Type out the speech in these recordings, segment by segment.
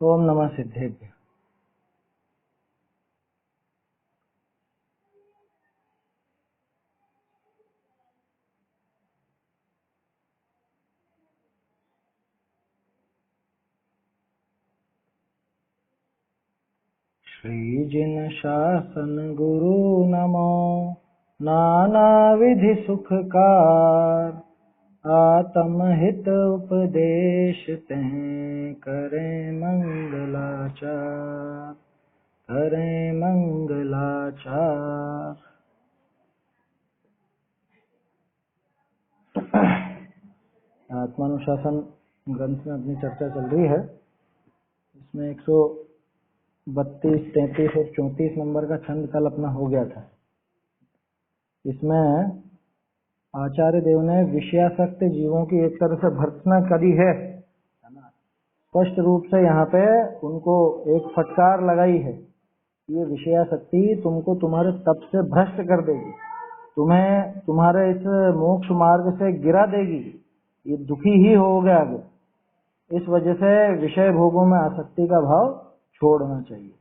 ओम नमः सिद्धेभ्य। श्री जिन शासन गुरु नमो, नाना विधि सुखकार, आत्महित उपदेश तें करें मंगलाचार, करें मंगलाचार। आत्मानुशासन ग्रंथ में अपनी चर्चा चल रही है। इसमें 132, 33 और 34 नंबर का छंद कल अपना हो गया था। इसमें आचार्य देव ने विषयासक्त जीवों की एक तरह से भर्त्सना करी है ना। स्पष्ट रूप से यहाँ पे उनको एक फटकार लगाई है। ये विषयासक्ति तुमको तुम्हारे तप से भ्रष्ट कर देगी, तुम्हें तुम्हारे इस मोक्ष मार्ग से गिरा देगी, ये दुखी ही होगे आगे। इस वजह से विषय भोगों में आसक्ति का भाव छोड़ना चाहिए।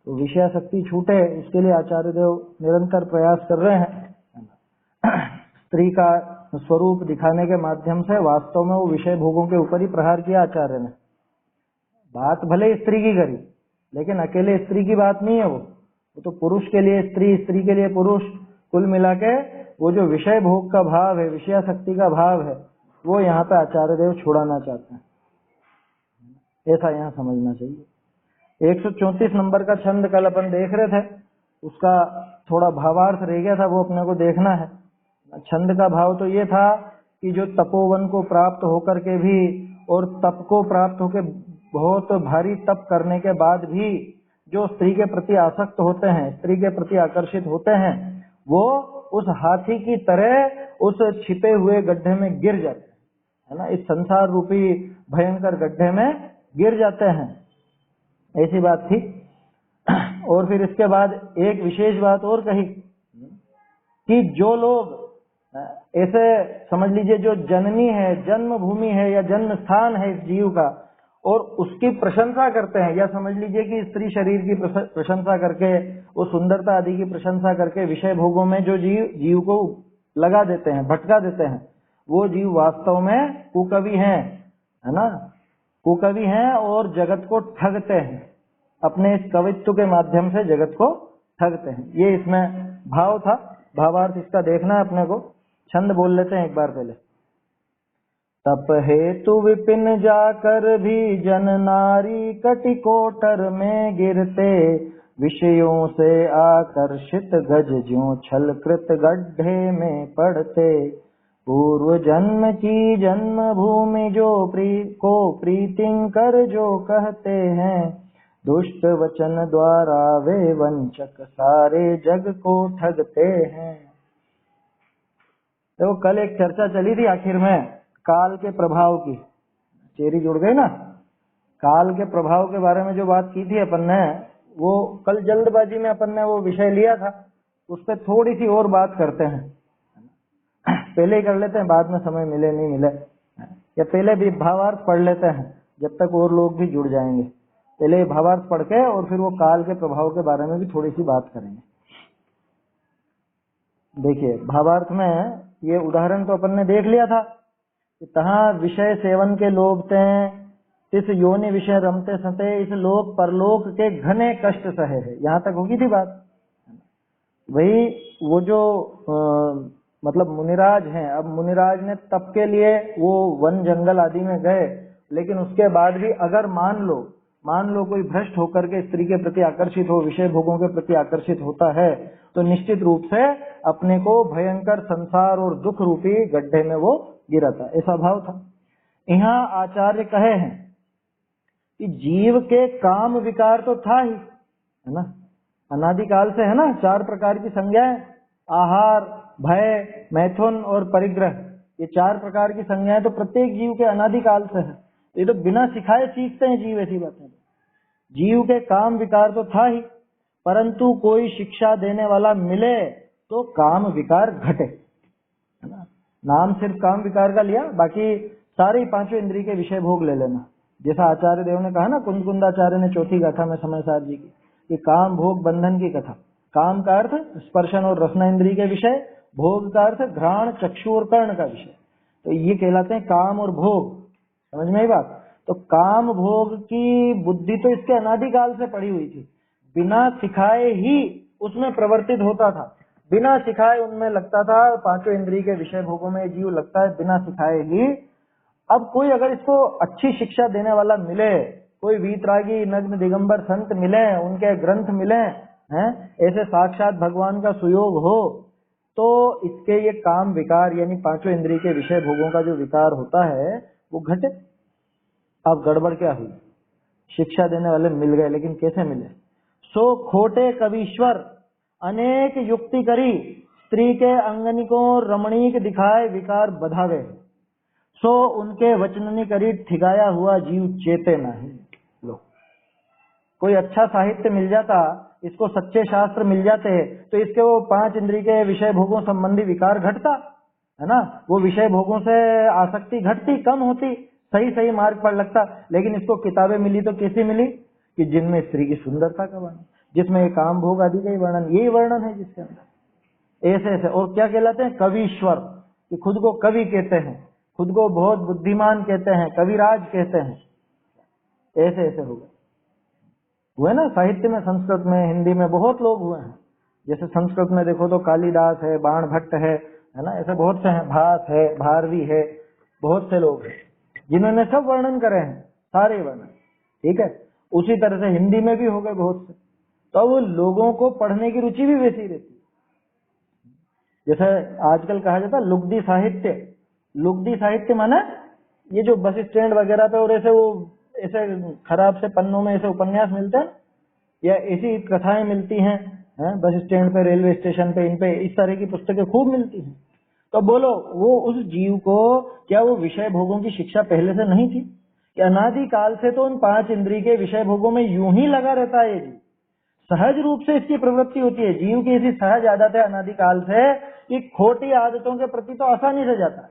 तो विषयासक्ति छूटे, इसके लिए आचार्य देव निरंतर प्रयास कर रहे हैं। स्त्री का स्वरूप दिखाने के माध्यम से वास्तव में वो विषय भोगों के ऊपर ही प्रहार किया आचार्य ने। बात भले स्त्री की करी, लेकिन अकेले स्त्री की बात नहीं है। वो तो पुरुष के लिए स्त्री, स्त्री के लिए पुरुष, कुल मिला के वो जो विषय भोग का भाव है, विषयासक्ति का भाव है, वो यहाँ पे आचार्य देव छुड़ाना चाहते हैं। ऐसा यहाँ समझना चाहिए। 134 नंबर का छंद कल अपन देख रहे थे, उसका थोड़ा भावार्थ रह गया था, वो अपने को देखना है। छंद का भाव तो ये था कि जो तपोवन को प्राप्त होकर के भी और तप को प्राप्त होकर बहुत भारी तप करने के बाद भी जो स्त्री के प्रति आसक्त होते हैं, स्त्री के प्रति आकर्षित होते हैं, वो उस हाथी की तरह उस छिपे हुए गड्ढे में गिर जाते हैं, है ना। इस संसार रूपी भयंकर गड्ढे में गिर जाते हैं, ऐसी बात थी। और फिर इसके बाद एक विशेष बात और कही कि जो लोग ऐसे समझ लीजिए, जो जननी है, जन्मभूमि है या जन्म स्थान है इस जीव का, और उसकी प्रशंसा करते हैं, या समझ लीजिए कि स्त्री शरीर की प्रशंसा करके, वो सुंदरता आदि की प्रशंसा करके विषय भोगों में जो जीव को लगा देते हैं, भटका देते हैं, वो जीव वास्तव में कुकवि हैं, है ना। कुकवि हैं और जगत को ठगते हैं, अपने इस कवित्व के माध्यम से जगत को ठगते हैं। ये इसमें भाव था, भावार्थ इसका देखना है अपने को। छंद बोल लेते हैं एक बार पहले। तप हेतु विपिन जाकर भी जन नारी कटिकोटर में गिरते, विषयों से आकर्षित गज ज्यों छलकृत गड्ढे में पड़ते। पूर्व जन्म की जन्म भूमि जो को प्रीतिंकर जो कहते हैं, दुष्ट वचन द्वारा वे वंचक सारे जग को ठगते हैं। तो कल एक चर्चा चली थी आखिर में काल के प्रभाव की, चेरी जुड़ गई ना। काल के प्रभाव के बारे में जो बात की थी अपन ने, वो कल जल्दबाजी में अपन ने वो विषय लिया था, उस पर थोड़ी सी और बात करते हैं। पहले ही कर लेते हैं, बाद में समय मिले नहीं मिले, या पहले भी भावार्थ पढ़ लेते हैं जब तक और लोग भी जुड़ जाएंगे। पहले भावार्थ पढ़ के और फिर वो काल के प्रभाव के बारे में भी थोड़ी सी बात करेंगे। देखिए भावार्थ में ये उदाहरण तो अपन ने देख लिया था कि तहाँ विषय सेवन के लोभ ते इस योनि विषय रमते सते, इस लोक परलोक के घने कष्ट सहे है, यहाँ तक होगी थी बात। वही वो जो मतलब मुनिराज हैं, अब मुनिराज ने तप के लिए वो वन जंगल आदि में गए, लेकिन उसके बाद भी अगर मान लो कोई भ्रष्ट होकर के स्त्री के प्रति आकर्षित हो, विषय भोगों के प्रति आकर्षित होता है, तो निश्चित रूप से अपने को भयंकर संसार और दुख रूपी गड्ढे में वो गिराता, ऐसा भाव था। यहाँ आचार्य कहे हैं कि जीव के काम विकार तो था ही, है ना, अनादिकाल से, है ना। 4 प्रकार की संज्ञाएं, आहार, भय, मैथुन और परिग्रह, ये 4 प्रकार की संज्ञाएं तो प्रत्येक जीव के अनादिकाल से है। ये तो बिना सिखाए सीखते हैं जीव, ऐसी बात है। जीव के काम विकार तो था ही, परंतु कोई शिक्षा देने वाला मिले तो काम विकार घटे, है ना। नाम सिर्फ काम विकार का लिया, बाकी सारे 5 इंद्रिय के विषय भोग ले लेना, जैसा आचार्य देव ने कहा ना, कुंदकुंदाचार्य ने चौथी गाथा में समय सार जी की, कि काम भोग बंधन की कथा। काम का अर्थ स्पर्शन और रसना इंद्रिय के विषय, भोग का अर्थ घ्राण चक्षु और कर्ण का विषय। तो ये कहलाते हैं काम और भोग। समझ में आई बात? तो काम भोग की बुद्धि तो इसके अनादिकाल से पड़ी हुई थी, बिना सिखाए ही उसमें प्रवर्तित होता था, बिना सिखाए उनमें लगता था। पांचों इंद्रिय के विषय भोगों में जीव लगता है बिना सिखाए ही। अब कोई अगर इसको अच्छी शिक्षा देने वाला मिले, कोई वीतरागी नग्न दिगंबर संत मिले, उनके ग्रंथ मिले हैं, ऐसे साक्षात भगवान का सुयोग हो, तो इसके ये काम विकार यानी पांचों इंद्रिय के विषय भोगों का जो विकार होता है वो घटे। अब गड़बड़ क्या हुई? शिक्षा देने वाले मिल गए, लेकिन कैसे मिले? सो खोटे कवीश्वर अनेक युक्ति करी, स्त्री के अंगनिको रमणीक दिखाए विकार बधावे, सो उनके वचननी करी ठिगाया हुआ जीव चेते नहीं। लो, कोई अच्छा साहित्य मिल जाता, इसको सच्चे शास्त्र मिल जाते, तो इसके वो पांच इंद्रिय के विषय भोगों संबंधी विकार घटता है ना, वो विषय भोगों से आसक्ति घटती, कम होती, सही सही मार्ग पर लगता। लेकिन इसको किताबें मिली तो कैसी मिली? कि जिनमें स्त्री की सुंदरता का वर्णन, जिसमें ये काम भोग आदि का ही वर्णन, यही वर्णन है जिसके अंदर ऐसे ऐसे। और क्या कहलाते हैं? कवीश्वर, कि खुद को कवि कहते हैं, खुद को बहुत बुद्धिमान कहते हैं, कविराज कहते हैं, ऐसे ऐसे हो गए। हुए ना साहित्य में, संस्कृत में, हिंदी में बहुत लोग हुए हैं। जैसे संस्कृत में देखो तो कालिदास है, बाण भट्ट है ना, ऐसे बहुत से हैं, भास है, भारवी है, बहुत से लोग हैं जिन्होंने सब वर्णन करे हैं, सारे वर्णन। ठीक है, उसी तरह से हिंदी में भी हो गए बहुत से। तो वो लोगों को पढ़ने की रुचि भी वैसी रहती है। जैसे आजकल कहा जाता है लुगदी साहित्य। लुगदी साहित्य माना ये जो बस स्टैंड वगैरह पे और ऐसे वो ऐसे खराब से पन्नों में ऐसे उपन्यास मिलते हैं, या ऐसी कथाएं मिलती हैं बस स्टैंड पे, रेलवे स्टेशन पे, इन पे इस तरह की पुस्तकें खूब मिलती हैं। तो बोलो, वो उस जीव को क्या वो विषय भोगों की शिक्षा पहले से नहीं थी? कि अनादि काल से तो उन पांच इंद्रिय के विषय भोगों में यूं ही लगा रहता है। ये जीव सहज रूप से इसकी प्रवृत्ति होती है। जीव की ऐसी सहज आदत है अनादिकाल से कि खोटी आदतों के प्रति तो आसानी से जाता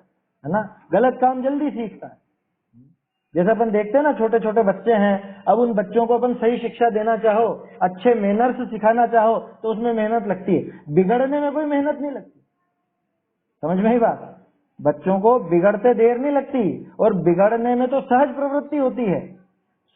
है ना, गलत काम जल्दी सीखता है। जैसे अपन देखते हैं ना, छोटे छोटे बच्चे हैं, अब उन बच्चों को अपन सही शिक्षा देना चाहो, अच्छे मैनर्स सिखाना चाहो, तो उसमें मेहनत लगती है, बिगड़ने में कोई मेहनत नहीं लगती। समझ में ही बात? बच्चों को बिगड़ते देर नहीं लगती, और बिगड़ने में तो सहज प्रवृत्ति होती है,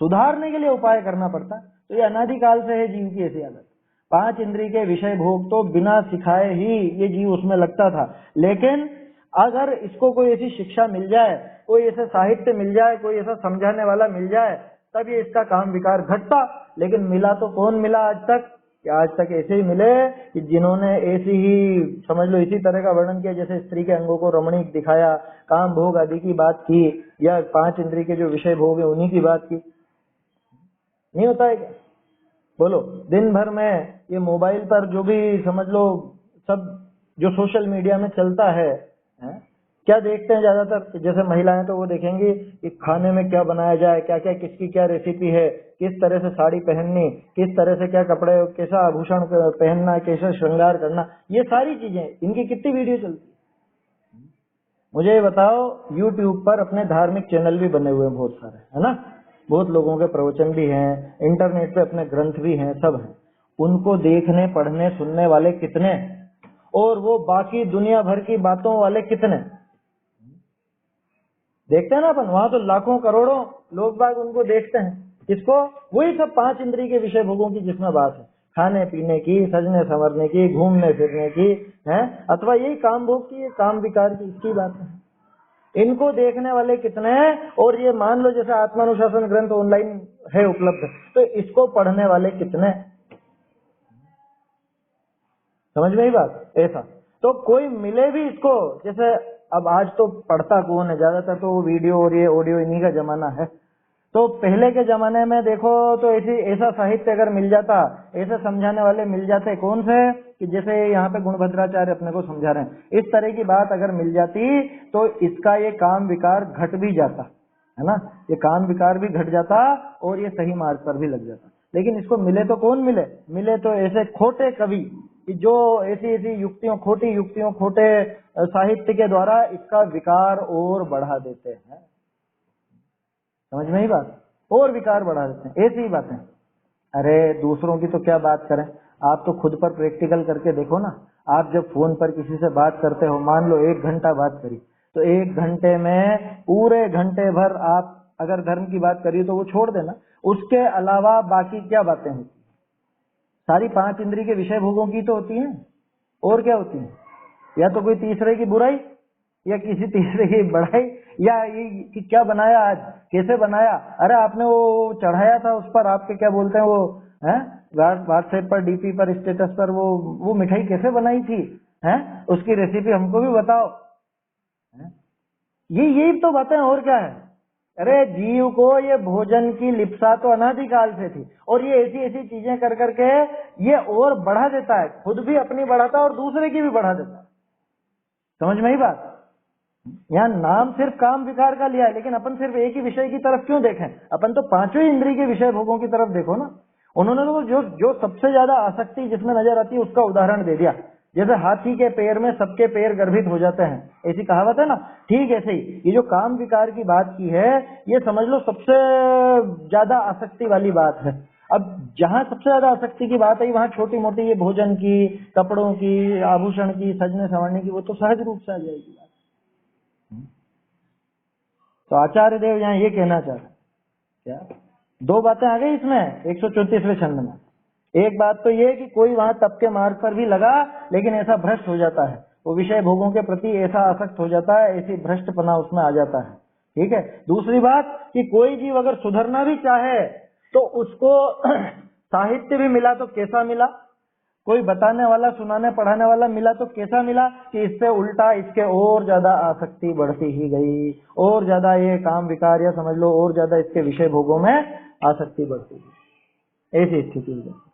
सुधारने के लिए उपाय करना पड़ता। तो ये अनादिकाल से है जीव की ऐसी आदत। पांच इंद्रिय के विषय भोग तो बिना सिखाए ही ये जीव उसमें लगता था। लेकिन अगर इसको कोई ऐसी शिक्षा मिल जाए, कोई ऐसा साहित्य मिल जाए, कोई ऐसा समझाने वाला मिल जाए, तब ये इसका काम विकार घटता। लेकिन मिला तो कौन मिला आज तक? कि आज तक ऐसे ही मिले कि जिन्होंने ऐसी ही, समझ लो, इसी तरह का वर्णन किया, जैसे स्त्री के अंगों को रमणीक दिखाया, काम भोग आदि की बात की, या पांच इंद्रिय के जो विषय भोग है उन्हीं की बात की। नहीं होता है क्या? बोलो, दिन भर में ये मोबाइल पर जो भी समझ लो सब जो सोशल मीडिया में चलता है, क्या देखते हैं ज्यादातर? जैसे महिलाएं तो वो देखेंगी कि खाने में क्या बनाया जाए, क्या क्या, किसकी क्या रेसिपी है, किस तरह से साड़ी पहननी, किस तरह से क्या कपड़े, कैसा आभूषण पहनना, कैसा श्रृंगार करना, ये सारी चीजें इनकी कितनी वीडियो चलती है। मुझे ये बताओ, यूट्यूब पर अपने धार्मिक चैनल भी बने हुए हैं बहुत सारे, है ना, बहुत लोगों के प्रवचन भी हैं, इंटरनेट पे अपने ग्रंथ भी हैं, सब हैं। उनको देखने, पढ़ने, सुनने वाले कितने, और वो बाकी दुनिया भर की बातों वाले कितने? देखते हैं ना अपन, वहां तो लाखों करोड़ों लोग बाग उनको देखते हैं। किसको? वही सब पांच इंद्रिय के विषय भोगों की जिसमें बात है, खाने पीने की, सजने संवरने की, घूमने फिरने की, है, अथवा यही काम भोग की, काम विकार की, इसकी बात है। इनको देखने वाले कितने हैं? और ये मान लो जैसे आत्मानुशासन ग्रंथ ऑनलाइन है उपलब्ध, तो इसको पढ़ने वाले कितने? समझ में ही बात? ऐसा तो कोई मिले भी इसको, जैसे अब आज तो पढ़ता कौन है, ज्यादातर तो वो वीडियो और ये ऑडियो इन्हीं का जमाना है। तो पहले के जमाने में देखो तो ऐसा साहित्य अगर मिल जाता, ऐसे समझाने वाले मिल जाते, कौन से, कि जैसे यहाँ पे गुणभद्राचार्य अपने को समझा रहे हैं, इस तरह की बात अगर मिल जाती तो इसका ये काम विकार घट भी जाता, है ना, ये काम विकार भी घट जाता और ये सही मार्ग पर भी लग जाता। लेकिन इसको मिले तो कौन मिले? मिले तो ऐसे खोटे कवि कि जो ऐसी ऐसी युक्तियों, खोटी युक्तियों, खोटे साहित्य के द्वारा इसका विकार और बढ़ा देते हैं। समझ में ही बात, और विकार बढ़ा देते हैं, ऐसी ही बातें। अरे दूसरों की तो क्या बात करें, आप तो खुद पर प्रैक्टिकल करके देखो ना। आप जब फोन पर किसी से बात करते हो, मान लो 1 घंटा बात करी, तो 1 घंटे में पूरे घंटे भर आप अगर धर्म की बात करिए तो वो छोड़ देना, उसके अलावा बाकी क्या बातें होती, सारी 5 इंद्रिय के विषय भोगों की तो होती हैं, और क्या होती है, या तो कोई तीसरे की बुराई, या किसी तीसरे की बढ़ाई, या ये कि क्या बनाया आज, कैसे बनाया, अरे आपने वो चढ़ाया था उस पर, आपके क्या बोलते हैं वो है व्हाट्सएप पर, डीपी पर, स्टेटस पर, वो मिठाई कैसे बनाई थी, है उसकी रेसिपी हमको भी बताओ। है? यही तो बातें, और क्या है। अरे जीव को ये भोजन की लिप्सा तो अनादिकाल से थी, और ये ऐसी ऐसी चीजें कर करके ये और बढ़ा देता है, खुद भी अपनी बढ़ाता है और दूसरे की भी बढ़ा देता है। समझ में ही बात। यहाँ नाम सिर्फ काम विकार का लिया है, लेकिन अपन सिर्फ एक ही विषय की तरफ क्यों देखें, अपन तो 5 इंद्रिय के विषय भोगों की तरफ देखो ना। उन्होंने तो जो सबसे ज्यादा आसक्ति जिसमें नजर आती है उसका उदाहरण दे दिया। जैसे हाथी के पैर में सबके पैर गर्भित हो जाते हैं, ऐसी कहावत है ना, ठीक ऐसे ही ये जो काम विकार की बात की है, ये समझ लो सबसे ज्यादा आसक्ति वाली बात है। अब जहां सबसे ज्यादा आसक्ति की बात आई, वहां छोटी मोटी ये भोजन की, कपड़ों की, आभूषण की, सजने संवरने की, वो तो सहज रूप से आ जाएगी बात। तो आचार्य देव यहाँ ये कहना चाह रहे हैं, क्या 2 बातें आ गई इसमें 134वें छंद में। एक बात तो ये कि कोई वहां तप के मार्ग पर भी लगा, लेकिन ऐसा भ्रष्ट हो जाता है, वो विषय भोगों के प्रति ऐसा आसक्त हो जाता है, ऐसी भ्रष्टपना उसमें आ जाता है। ठीक है। दूसरी बात कि कोई जीव अगर सुधरना भी चाहे तो उसको साहित्य भी मिला तो कैसा मिला, कोई बताने वाला, सुनाने पढ़ाने वाला मिला तो कैसा मिला, कि इससे उल्टा इसके और ज्यादा आसक्ति बढ़ती ही गई, और ज्यादा ये काम विकार, या समझ लो और ज्यादा इसके विषय भोगों में आसक्ति बढ़ती गई, ऐसी स्थिति हो जाती।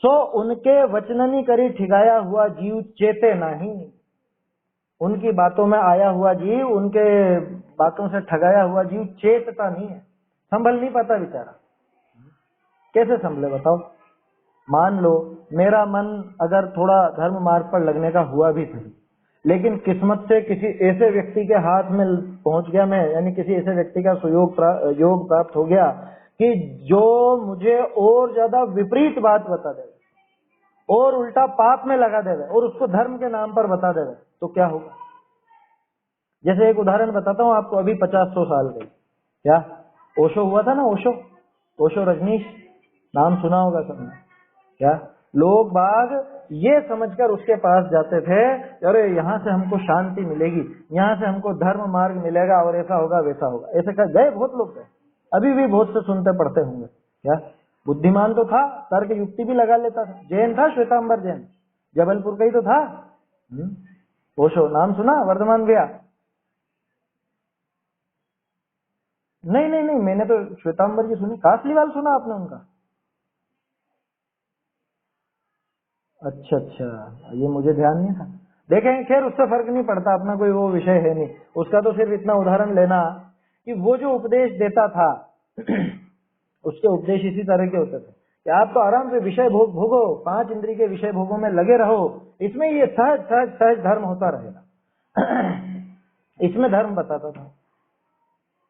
सो उनके वचननी करी ठिगाया हुआ जीव चेते नहीं, उनकी बातों में आया हुआ जीव, उनके बातों से ठगाया हुआ जीव चेतता नहीं है, संभल नहीं पाता बेचारा। कैसे संभले बताओ। मान लो मेरा मन अगर थोड़ा धर्म मार्ग पर लगने का हुआ भी था, लेकिन किस्मत से किसी ऐसे व्यक्ति के हाथ में पहुंच गया मैं, यानी किसी ऐसे व्यक्ति का योग प्राप्त हो गया कि जो मुझे और ज्यादा विपरीत बात बता दे और उल्टा पाप में लगा देवे और उसको धर्म के नाम पर बता देवे, तो क्या होगा। जैसे एक उदाहरण बताता हूँ आपको, अभी 50-100 साल के, क्या ओशो हुआ था ना, ओशो रजनीश, नाम सुना होगा सबने। क्या लोग बाग ये समझकर उसके पास जाते थे, अरे यहाँ से हमको शांति मिलेगी, यहाँ से हमको धर्म मार्ग मिलेगा, और ऐसा होगा वैसा होगा, ऐसे कर गए बहुत लोग गए, अभी भी बहुत से सुनते पढ़ते होंगे। क्या बुद्धिमान तो था, तर्क युक्ति भी लगा लेता था, जैन था, श्वेतांबर जैन, जबलपुर का ही तो था। ओशो नाम सुना, वर्धमान गया? नहीं, मैंने तो श्वेतांबर की सुनी, कासलीवाल सुना आपने उनका? अच्छा, ये मुझे ध्यान नहीं था। देखें, खैर उससे फर्क नहीं पड़ता, अपना कोई वो विषय है नहीं उसका, तो सिर्फ इतना उदाहरण लेना कि वो जो उपदेश देता था उसके उपदेश इसी तरह के होते थे कि आप तो आराम से विषय भोगो, 5 इंद्रिय के विषय भोगों में लगे रहो, इसमें ये सहज धर्म होता रहेगा। इसमें धर्म बताता था।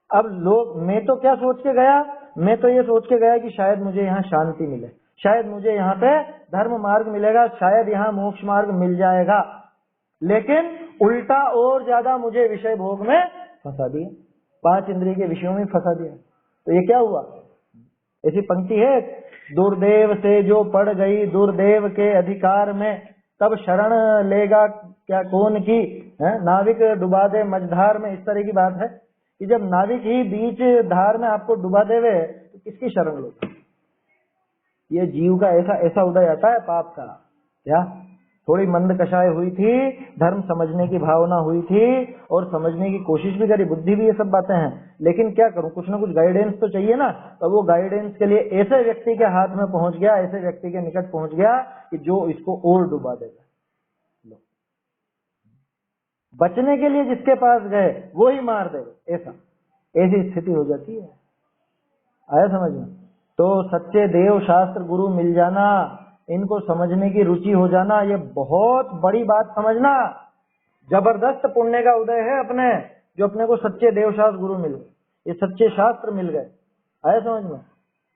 अब लोग, मैं तो क्या सोच के गया, मैं तो ये सोच के गया कि शायद मुझे यहाँ शांति मिले, शायद मुझे यहाँ पे धर्म मार्ग मिलेगा, शायद यहाँ मोक्ष मार्ग मिल जाएगा, लेकिन उल्टा और ज्यादा मुझे विषय भोग में फंसा दिया, 5 इंद्रिय के विषयों में फंसा दिया। तो ये क्या हुआ, ऐसी पंक्ति है, दुर्देव से जो पड़ गई दुर्देव के अधिकार में, तब शरण लेगा क्या कौन की, नाविक डुबा दे मझधार में। इस तरह की बात है कि जब नाविक ही बीच धार में आपको डुबा देवे तो किसकी शरण लो। ये जीव का ऐसा उदय आता है पाप का। क्या थोड़ी मंद कषाय हुई थी, धर्म समझने की भावना हुई थी और समझने की कोशिश भी करी, बुद्धि भी, ये सब बातें हैं, लेकिन क्या करूं, कुछ ना कुछ गाइडेंस तो चाहिए ना। तो वो गाइडेंस के लिए ऐसे व्यक्ति के हाथ में पहुंच गया, ऐसे व्यक्ति के निकट पहुंच गया कि जो इसको और डुबा देगा। बचने के लिए जिसके पास गए वो ही मार देगा, ऐसी स्थिति हो जाती है। आया समझ में। तो सच्चे देव शास्त्र गुरु मिल जाना, इनको समझने की रुचि हो जाना, ये बहुत बड़ी बात समझना। जबरदस्त पुण्य का उदय है अपने, जो अपने को सच्चे देवशास्त्र गुरु मिल गए, ये सच्चे शास्त्र मिल गए, आया समझ में।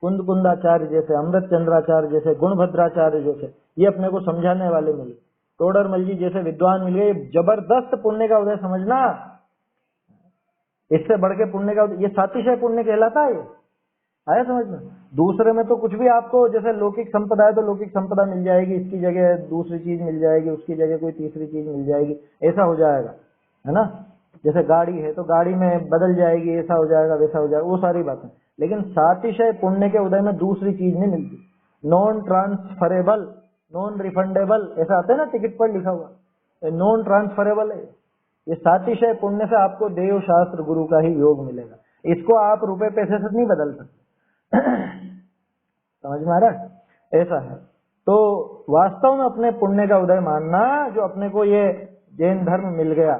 कुंद कुंदाचार्य जैसे, अमृत चंद्राचार्य जैसे, गुणभद्राचार्य जैसे, ये अपने को समझाने वाले मिले, टोडरमल जी जैसे विद्वान मिल गए। जबरदस्त पुण्य का उदय समझना, इससे बढ़ के पुण्य का उदय, ये सातिशय पुण्य कहलाता है। ये आया समझ में। दूसरे में तो कुछ भी आपको, जैसे लौकिक संपदा है तो लौकिक संपदा मिल जाएगी, इसकी जगह दूसरी चीज मिल जाएगी, उसकी जगह कोई तीसरी चीज मिल जाएगी, ऐसा हो जाएगा, है ना। जैसे गाड़ी है तो गाड़ी में बदल जाएगी, ऐसा हो जाएगा, वैसा हो जाएगा, वो सारी बातें। लेकिन सातिशय पुण्य के उदय में दूसरी चीज नहीं मिलती। नॉन ट्रांसफरेबल, नॉन रिफंडेबल, ऐसा आता है ना टिकट पर लिखा हुआ, नॉन ट्रांसफरेबल है। ये सातिशय पुण्य से आपको देव शास्त्र गुरु का ही योग मिलेगा, इसको आप रुपए पैसे से नहीं बदल सकते। समझ में आ रहा है, ऐसा है। तो वास्तव में अपने पुण्य का उदय मानना, जो अपने को ये जैन धर्म मिल गया,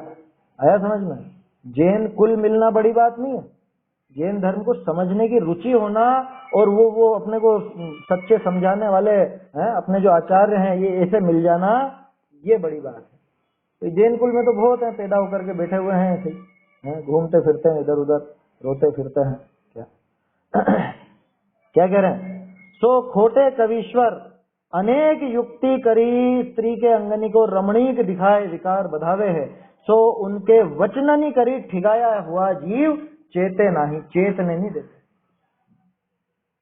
आया समझ में। जैन कुल मिलना बड़ी बात नहीं है, जैन धर्म को समझने की रुचि होना, और वो अपने को सच्चे समझाने वाले हैं, अपने जो आचार्य हैं ये ऐसे मिल जाना, ये बड़ी बात है। तो जैन कुल में तो बहुत है, पैदा होकर के बैठे हुए हैं ऐसे हैं, घूमते फिरते हैं इधर उधर, रोते फिरते हैं, क्या क्या कह रहे हैं। सो खोटे कवीश्वर अनेक युक्ति करी, स्त्री के अंगनी को रमणीक दिखाए विकार बधावे है। सो उनके वचननी करी ठिगाया हुआ जीव, चेते नहीं, चेतने नहीं देते।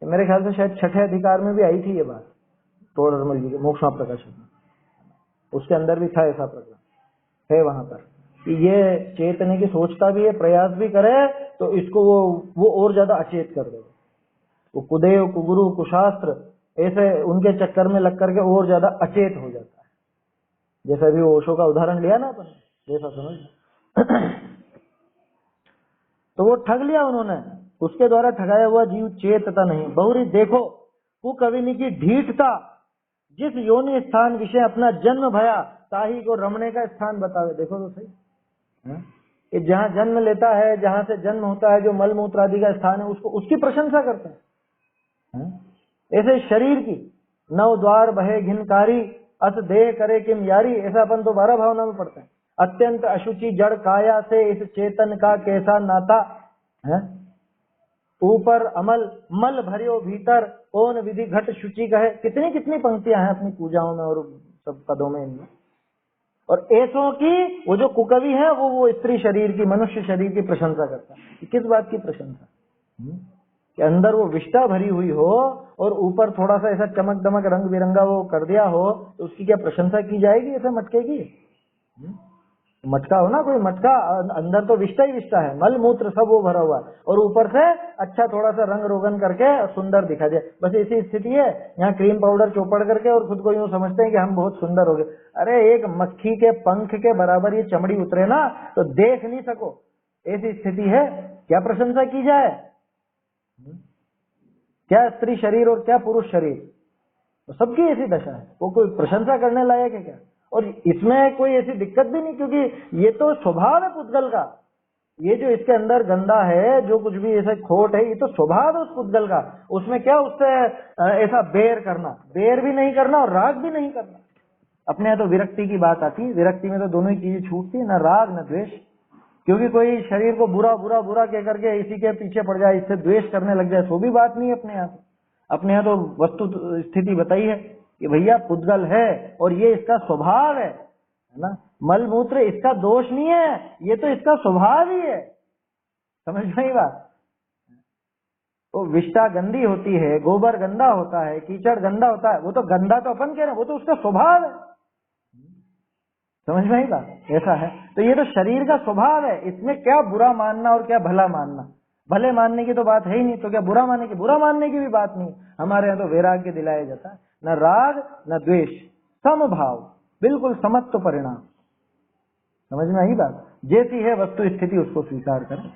मेरे ख्याल से शायद छठे अधिकार में भी आई थी ये बात, टोडरमल जी के मोक्षमा प्रकाश में, उसके अंदर भी था ऐसा प्रकरण है वहां पर, कि ये चेतने की सोचता भी है, प्रयास भी करे तो इसको वो और ज्यादा अचेत कर देगा। वो कुदेव, कुगुरु, कुशास्त्र ऐसे उनके चक्कर में लग करके और ज्यादा अचेत हो जाता है। जैसे अभी ओशो का उदाहरण लिया ना अपन, जैसा समझ तो वो ठग लिया उन्होंने, उसके द्वारा ठगाया हुआ जीव चेतता नहीं। बहुरी देखो कुकविनी की ढीठता, जिस योनि स्थान विषय अपना जन्म भया, ताही को रमने का स्थान बतावे। देखो तो सही, ये जहाँ जन्म लेता है, जहाँ से जन्म होता है, जो मल मूत्र आदि का स्थान है, उसको उसकी प्रशंसा करते हैं। ऐसे शरीर की नव द्वार बहे घिनकारी, अस देह करे किम यारी, ऐसा अपन तो 12 भावना में पढ़ते हैं। अत्यंत अशुचि जड़ काया से इस चेतन का कैसा नाता है, ऊपर अमल मल भरियो भीतर, कौन विधि घट शुचि कहे। कितनी कितनी पंक्तियां हैं अपनी पूजाओं में और सब पदों में इनमें। और ऐसों की वो जो कुकवि है वो स्त्री शरीर की, मनुष्य शरीर की प्रशंसा करता है। किस बात की प्रशंसा, कि अंदर वो विष्ठा भरी हुई हो और ऊपर थोड़ा सा ऐसा चमक दमक रंग बिरंगा वो कर दिया हो, तो उसकी क्या प्रशंसा की जाएगी ऐसे मटके की। मटका हो ना, कोई मटका, अंदर तो विष्ठा ही विष्ठा है, मल मूत्र सब वो भरा हुआ, और ऊपर से अच्छा थोड़ा सा रंग रोगन करके सुंदर दिखा दिया। बस ऐसी स्थिति है, यहाँ क्रीम पाउडर चौपड़ करके और खुद को यूं समझते हैं कि हम बहुत सुंदर हो गए। अरे एक मक्खी के पंख के बराबर ये चमड़ी उतरे ना तो देख नहीं सको, ऐसी स्थिति है। क्या प्रशंसा की जाए, क्या स्त्री शरीर और क्या पुरुष शरीर, तो सबकी ऐसी दशा है, वो कोई प्रशंसा करने लायक है क्या। और इसमें कोई ऐसी दिक्कत भी नहीं, क्योंकि ये तो स्वभाव है पुद्गल का। ये जो इसके अंदर गंदा है, जो कुछ भी ऐसा खोट है, ये तो स्वभाव है उस पुद्गल का। उसमें क्या उससे ऐसा बेर करना, बेर भी नहीं करना और राग भी नहीं करना। अपने यहाँ तो विरक्ति की बात आती है, विरक्ति में तो दोनों ही चीजें छूटती है, न राग न द्वेष। क्योंकि कोई शरीर को बुरा बुरा बुरा कह करके इसी के पीछे पड़ जाए, इससे द्वेष करने लग जाए, तो भी बात नहीं है अपने यहाँ। अपने यहाँ तो वस्तु स्थिति बताई है कि भैया पुद्गल है और ये इसका स्वभाव है ना। मल मूत्र इसका दोष नहीं है, ये तो इसका स्वभाव ही है। समझ में बात। तो विष्ठा गंदी होती है, गोबर गंदा होता है, कीचड़ गंदा होता है, वो तो गंदा तो अपन कह रहे हैं, वो तो उसका स्वभाव है। समझ में आई बात, ऐसा है। तो ये तो शरीर का स्वभाव है, इसमें क्या बुरा मानना और क्या भला मानना। भले मानने की तो बात है ही नहीं, तो क्या बुरा मानने की, बुरा मानने की भी बात नहीं। हमारे यहाँ तो वैराग्य दिलाया जाता है, न राग न द्वेष, समभाव, बिल्कुल समत्व परिणाम। समझ में आई बात। जैसी है वस्तु स्थिति उसको स्वीकार करें।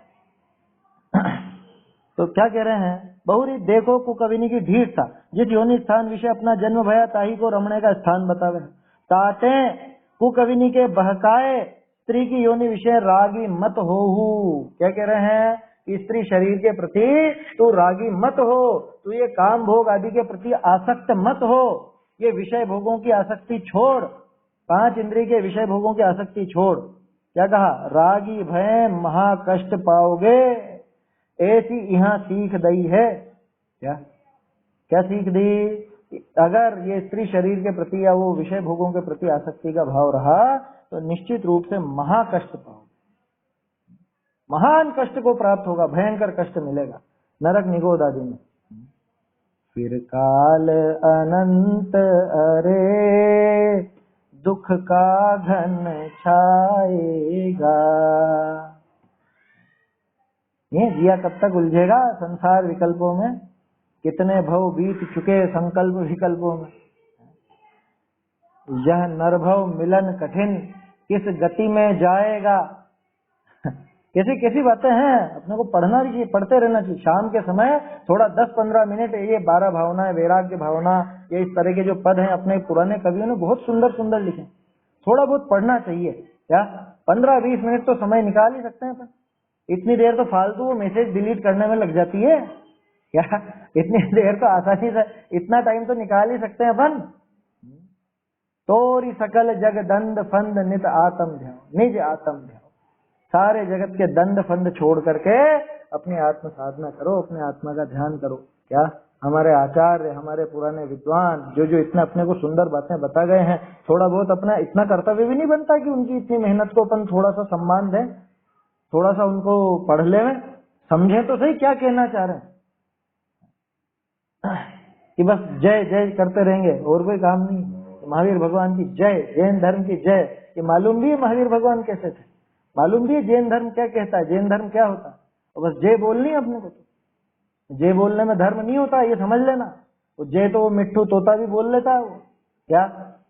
तो क्या कह रहे हैं, बहुरी देखो कुकविनी की ढीठ था, जिस योनि स्थान विषय अपना जन्म भया, ताही को रमणे का स्थान बतावे। ताटे कुकविनी के बहकाए, स्त्री की योनि विषय रागी मत होहू। क्या कह रहे हैं, स्त्री शरीर के प्रति तू रागी मत हो, तू ये काम भोग आदि के प्रति आसक्त मत हो, ये विषय भोगों की आसक्ति छोड़, 5 इंद्रिय के विषय भोगों की आसक्ति छोड़। क्या कहा? रागी भय महाकष्ट पाओगे, ऐसी यहाँ सीख दई है। क्या क्या सीख दी? अगर ये स्त्री शरीर के प्रति या वो विषय भोगों के प्रति आसक्ति का भाव रहा तो निश्चित रूप से महाकष्ट पाओगे, महान कष्ट को प्राप्त होगा, भयंकर कष्ट मिलेगा नरक निगोद आदि में। फिर काल अनंत अरे दुख का घन छाएगा। ये जिया कब तक उलझेगा संसार विकल्पों में? कितने भव बीत चुके संकल्प विकल्पों में। यह नरभव मिलन कठिन, किस गति में जाएगा। कैसी कैसी बातें हैं, अपने को पढ़ना भी चाहिए, पढ़ते रहना चाहिए। शाम के समय थोड़ा 10-15 मिनट ये 12 भावना, वैराग्य भावना, ये इस तरह के जो पद हैं अपने पुराने कवियों ने बहुत सुंदर सुंदर लिखे, थोड़ा बहुत पढ़ना चाहिए। क्या 15-20 मिनट तो समय निकाल ही सकते हैं अपन। इतनी देर तो फालतू वो मैसेज डिलीट करने में लग जाती है। क्या इतनी देर तो आसानी से इतना टाइम तो निकाल ही सकते हैं अपन। तोरी सकल जग दंड फंद नित आत्म ध्यान, निज आत्म ध्यान। सारे जगत के दंड फंद छोड़ करके अपनी आत्म साधना करो, अपने आत्मा का ध्यान करो। क्या हमारे आचार्य, हमारे पुराने विद्वान जो जो इतने अपने को सुंदर बातें बता गए हैं, थोड़ा बहुत अपना इतना कर्तव्य भी नहीं बनता कि उनकी इतनी मेहनत को अपन थोड़ा सा सम्मान दें, थोड़ा सा उनको पढ़ ले, समझे तो सही क्या कहना चाह रहे हैं। कि बस जय जय करते रहेंगे और कोई काम नहीं। महावीर भगवान की जय, जैन धर्म की जय। ये मालूम भी है महावीर भगवान कैसे थे, मालूम भी है जैन धर्म क्या कहता है, जैन धर्म क्या होता है। और बस जय बोलनी है अपने को। तो जय बोलने में धर्म नहीं होता, ये समझ लेना। वो जय तो वो मिट्ठू तोता भी बोल लेता है। वो क्या,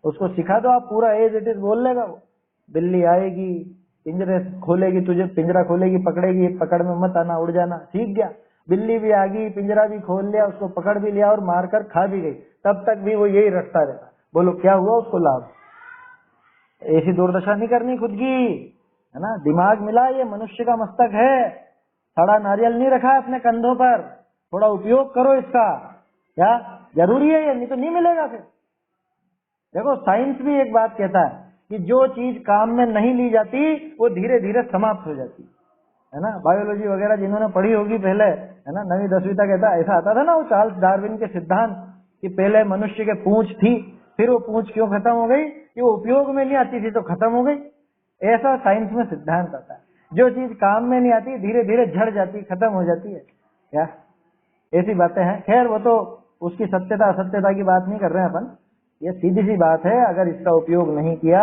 उसको सिखा दो आप, पूरा एज इट इज बोल लेगा वो। बिल्ली आएगी, पिंजरे खोलेगी, तुझे पिंजरा खोलेगी, पकड़ेगी, पकड़ में मत आना, उड़ जाना, सीख गया। बिल्ली भी आ गई, पिंजरा भी खोल लिया, उसको पकड़ भी लिया और मारकर खा भी गई, तब तक भी वो यही रटता रहता। बोलो क्या हुआ उसको लाभ? ऐसी दुर्दशा नहीं करनी खुद की, है ना। दिमाग मिला, ये मनुष्य का मस्तक है, सड़ा नारियल नहीं रखा अपने कंधों पर। थोड़ा उपयोग करो इसका, क्या जरूरी है ये, नहीं तो नहीं मिलेगा फिर। देखो साइंस भी एक बात कहता है कि जो चीज काम में नहीं ली जाती वो धीरे धीरे समाप्त हो जाती है ना। बायोलॉजी वगैरह जिन्होंने पढ़ी होगी पहले, है ना, 9वीं-10वीं तक ऐसा आता था ना, वो चार्ल्स डार्विन के सिद्धांत कि पहले मनुष्य के पूंछ थी, फिर वो पूंछ क्यों खत्म हो गई, कि वो उपयोग में नहीं आती थी तो खत्म हो गई। ऐसा साइंस में सिद्धांत आता है। जो चीज काम में नहीं आती धीरे धीरे झड़ जाती, खत्म हो जाती है। क्या ऐसी बातें हैं। खैर वो तो उसकी सत्यता असत्यता की बात नहीं कर रहे हैं अपन, ये सीधी सी बात है। अगर इसका उपयोग नहीं किया,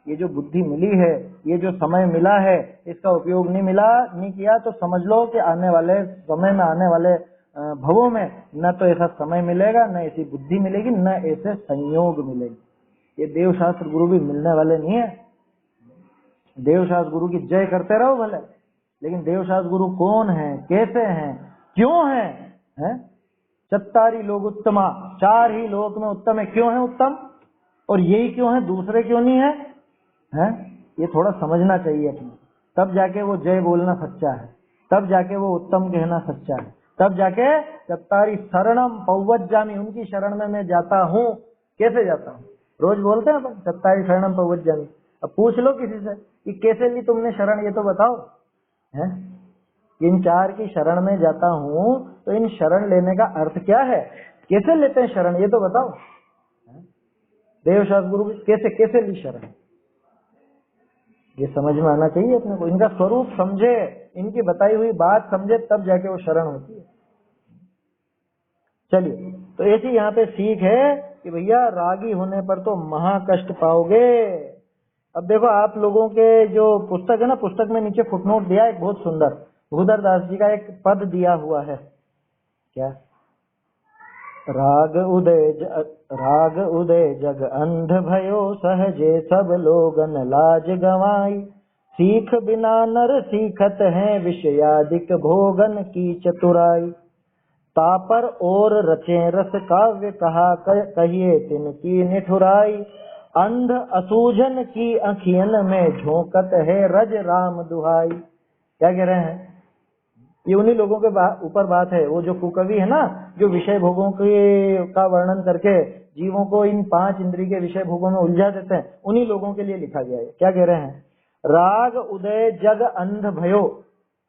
ये जो बुद्धि मिली है, ये जो समय मिला है, इसका उपयोग नहीं किया तो समझ लो कि आने वाले समय में, आने वाले भवों में न तो ऐसा समय मिलेगा, न ऐसी बुद्धि मिलेगी, न ऐसे संयोग मिलेगी। ये देवशास्त्र गुरु भी मिलने वाले नहीं है। देवशास्त्र गुरु की जय करते रहो भले, लेकिन देवशास्त्र गुरु कौन है, कैसे हैं, क्यों हैं? चत्तारी लोग उत्तमा, 4 ही लोक में उत्तम है। क्यों है उत्तम, और यही क्यों है, दूसरे क्यों नहीं है? ये थोड़ा समझना चाहिए अपने, तब जाके वो जय बोलना सच्चा है, तब जाके वो उत्तम कहना सच्चा है, तब जाके चत्तारी शरणम पौवज्जामि, उनकी शरण में मैं जाता हूँ। कैसे जाता हूँ? रोज बोलते हैं अपन चत्तारी शरणम पौवज्जामि। अब पूछ लो किसी से कि कैसे ली तुमने शरण, ये तो बताओ। इन 4 की शरण में जाता हूँ, तो इन शरण लेने का अर्थ क्या है, कैसे लेते हैं शरण, ये तो बताओ। देवशास्त्र गुरु कैसे कैसे ली शरण, ये समझ में आना चाहिए अपने को। इनका स्वरूप समझे, इनकी बताई हुई बात समझे, तब जाके वो शरण होती है। चलिए, तो ऐसी यहाँ पे सीख है कि भैया रागी होने पर तो महाकष्ट पाओगे। अब देखो आप लोगों के जो पुस्तक है ना, पुस्तक में नीचे फुटनोट दिया एक बहुत सुंदर, भूधर दास जी का एक पद दिया हुआ है। क्या? राग उदय जग अंध भयो, सहजे सब लोगन लाज गवाई। सीख बिना नर सीखत हैं, विषयादिक भोगन की चतुराई। तापर और रचे रस काव्य, कहा कहिए तिनकी निठुराई। अंध असूझन की अखियन में, झोंकत है रज राम दुहाई। क्या कह रहे हैं? ये उन्हीं लोगों के ऊपर बात है, वो जो कुकवि है ना, जो विषय भोगों का वर्णन करके जीवों को इन 5 इंद्रिय के विषय भोगों में उलझा देते हैं, उन्हीं लोगों के लिए लिखा गया है। क्या कह रहे हैं? राग उदय जग अंध भयो,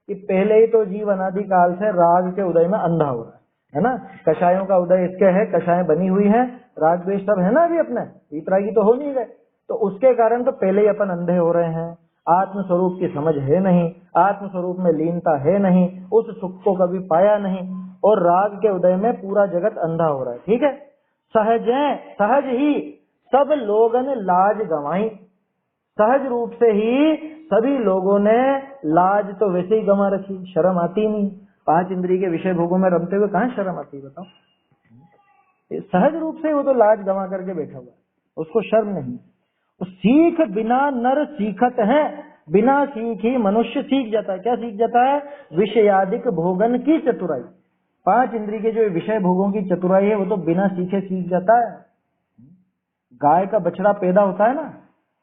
कि पहले ही तो जीव अनादि काल से राग के उदय में अंधा हो रहा है ना। कषायों का उदय इसके है, कषाएं बनी हुई है, राग द्वेष सब है ना अभी अपने, वीतरागी तो हो नहीं गए, तो उसके कारण तो पहले ही अपन अंधे हो रहे हैं। आत्म स्वरूप की समझ है नहीं, आत्म स्वरूप में लीनता है नहीं, उस सुख को कभी पाया नहीं, और राग के उदय में पूरा जगत अंधा हो रहा है। ठीक है, सहज ही सब लोगन लाज गंवाई, सहज रूप से ही सभी लोगों ने लाज तो वैसे ही गंवा रखी, शर्म आती नहीं। 5 इंद्रिय के विषय भोगों में रमते हुए कहाँ शर्म आती है बताओ। सहज रूप से वो तो लाज गंवा करके बैठा हुआ है, उसको शर्म नहीं। सीख बिना नर सीखत है, बिना सीख ही मनुष्य सीख जाता है। क्या सीख जाता है? विषयादिक भोगन की चतुराई। 5 इंद्रिय के जो विषय भोगों की चतुराई है वो तो बिना सीखे सीख जाता है। गाय का बछड़ा पैदा होता है ना,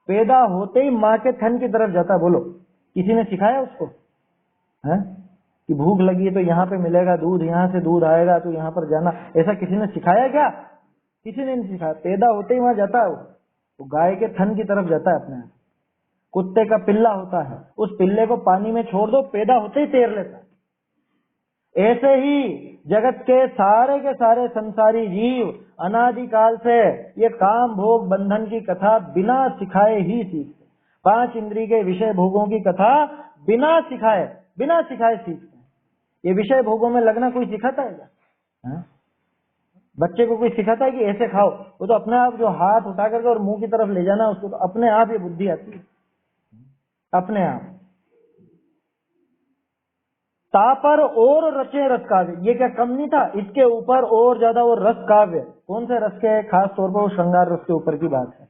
पैदा होते ही माँ के थन की तरफ जाता है। बोलो किसी ने सिखाया उसको है कि भूख लगी है तो यहाँ पे मिलेगा दूध, यहाँ से दूध आएगा तो यहाँ पर जाना, ऐसा किसी ने सिखाया क्या? किसी ने नहीं सिखाया। पैदा होते ही वहां जाता है वो गाय के थन की तरफ जाता है अपने। कुत्ते का पिल्ला होता है, उस पिल्ले को पानी में छोड़ दो, पैदा होते ही तैर लेता है। ऐसे ही जगत के सारे संसारी जीव अनादिकाल से ये काम भोग बंधन की कथा बिना सिखाए ही सीखते। 5 इंद्रिय के विषय भोगों की कथा बिना सिखाए सीखते हैं। ये विषय भोगों में लगना कोई सिखाता है क्या? बच्चे को कोई सिखाता है कि ऐसे खाओ? वो तो अपने आप जो हाथ उठा करके और मुंह की तरफ ले जाना, उसको तो अपने आप ये बुद्धि आती है, अपने आप। तापर और रचे रस काव्य, ये क्या कम नहीं था? इसके ऊपर और ज्यादा वो रस काव्य। कौन से रस के? खास तौर पर वो श्रृंगार रस के ऊपर की बात है।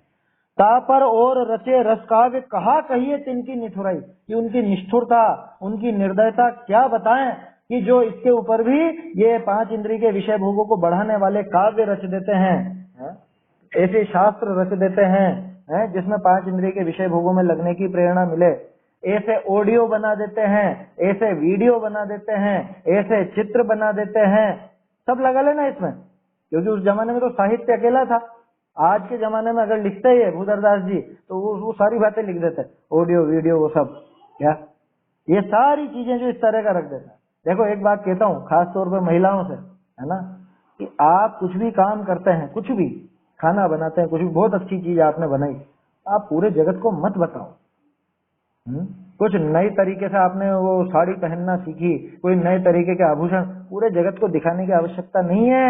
तापर और रचे रस काव्य, कहा कहिए तिनकी निठुराई, कि उनकी निष्ठुरता, उनकी निर्दयता क्या बताएं, कि जो इसके ऊपर भी ये 5 इंद्रिय के विषय भोगों को बढ़ाने वाले काव्य रच देते हैं, ऐसे शास्त्र रच देते हैं जिसमें 5 इंद्रिय के विषय भोगों में लगने की प्रेरणा मिले। ऐसे ऑडियो बना देते हैं, ऐसे वीडियो बना देते हैं, ऐसे चित्र बना देते हैं, सब लगा लेना इसमें। क्योंकि उस जमाने में तो साहित्य अकेला था। आज के जमाने में अगर लिखते ही है भूधरदास जी तो वो सारी बातें लिख देते हैं, ऑडियो वीडियो वो सब, क्या ये सारी चीजें जो इस तरह का रख देता है। देखो एक बात कहता हूँ खास तौर पर महिलाओं से, है ना, कि आप कुछ भी काम करते हैं, कुछ भी खाना बनाते हैं, कुछ भी बहुत अच्छी चीज आपने बनाई, आप पूरे जगत को मत बताओ। कुछ नए तरीके से आपने वो साड़ी पहनना सीखी, कोई नए तरीके के आभूषण, पूरे जगत को दिखाने की आवश्यकता नहीं है।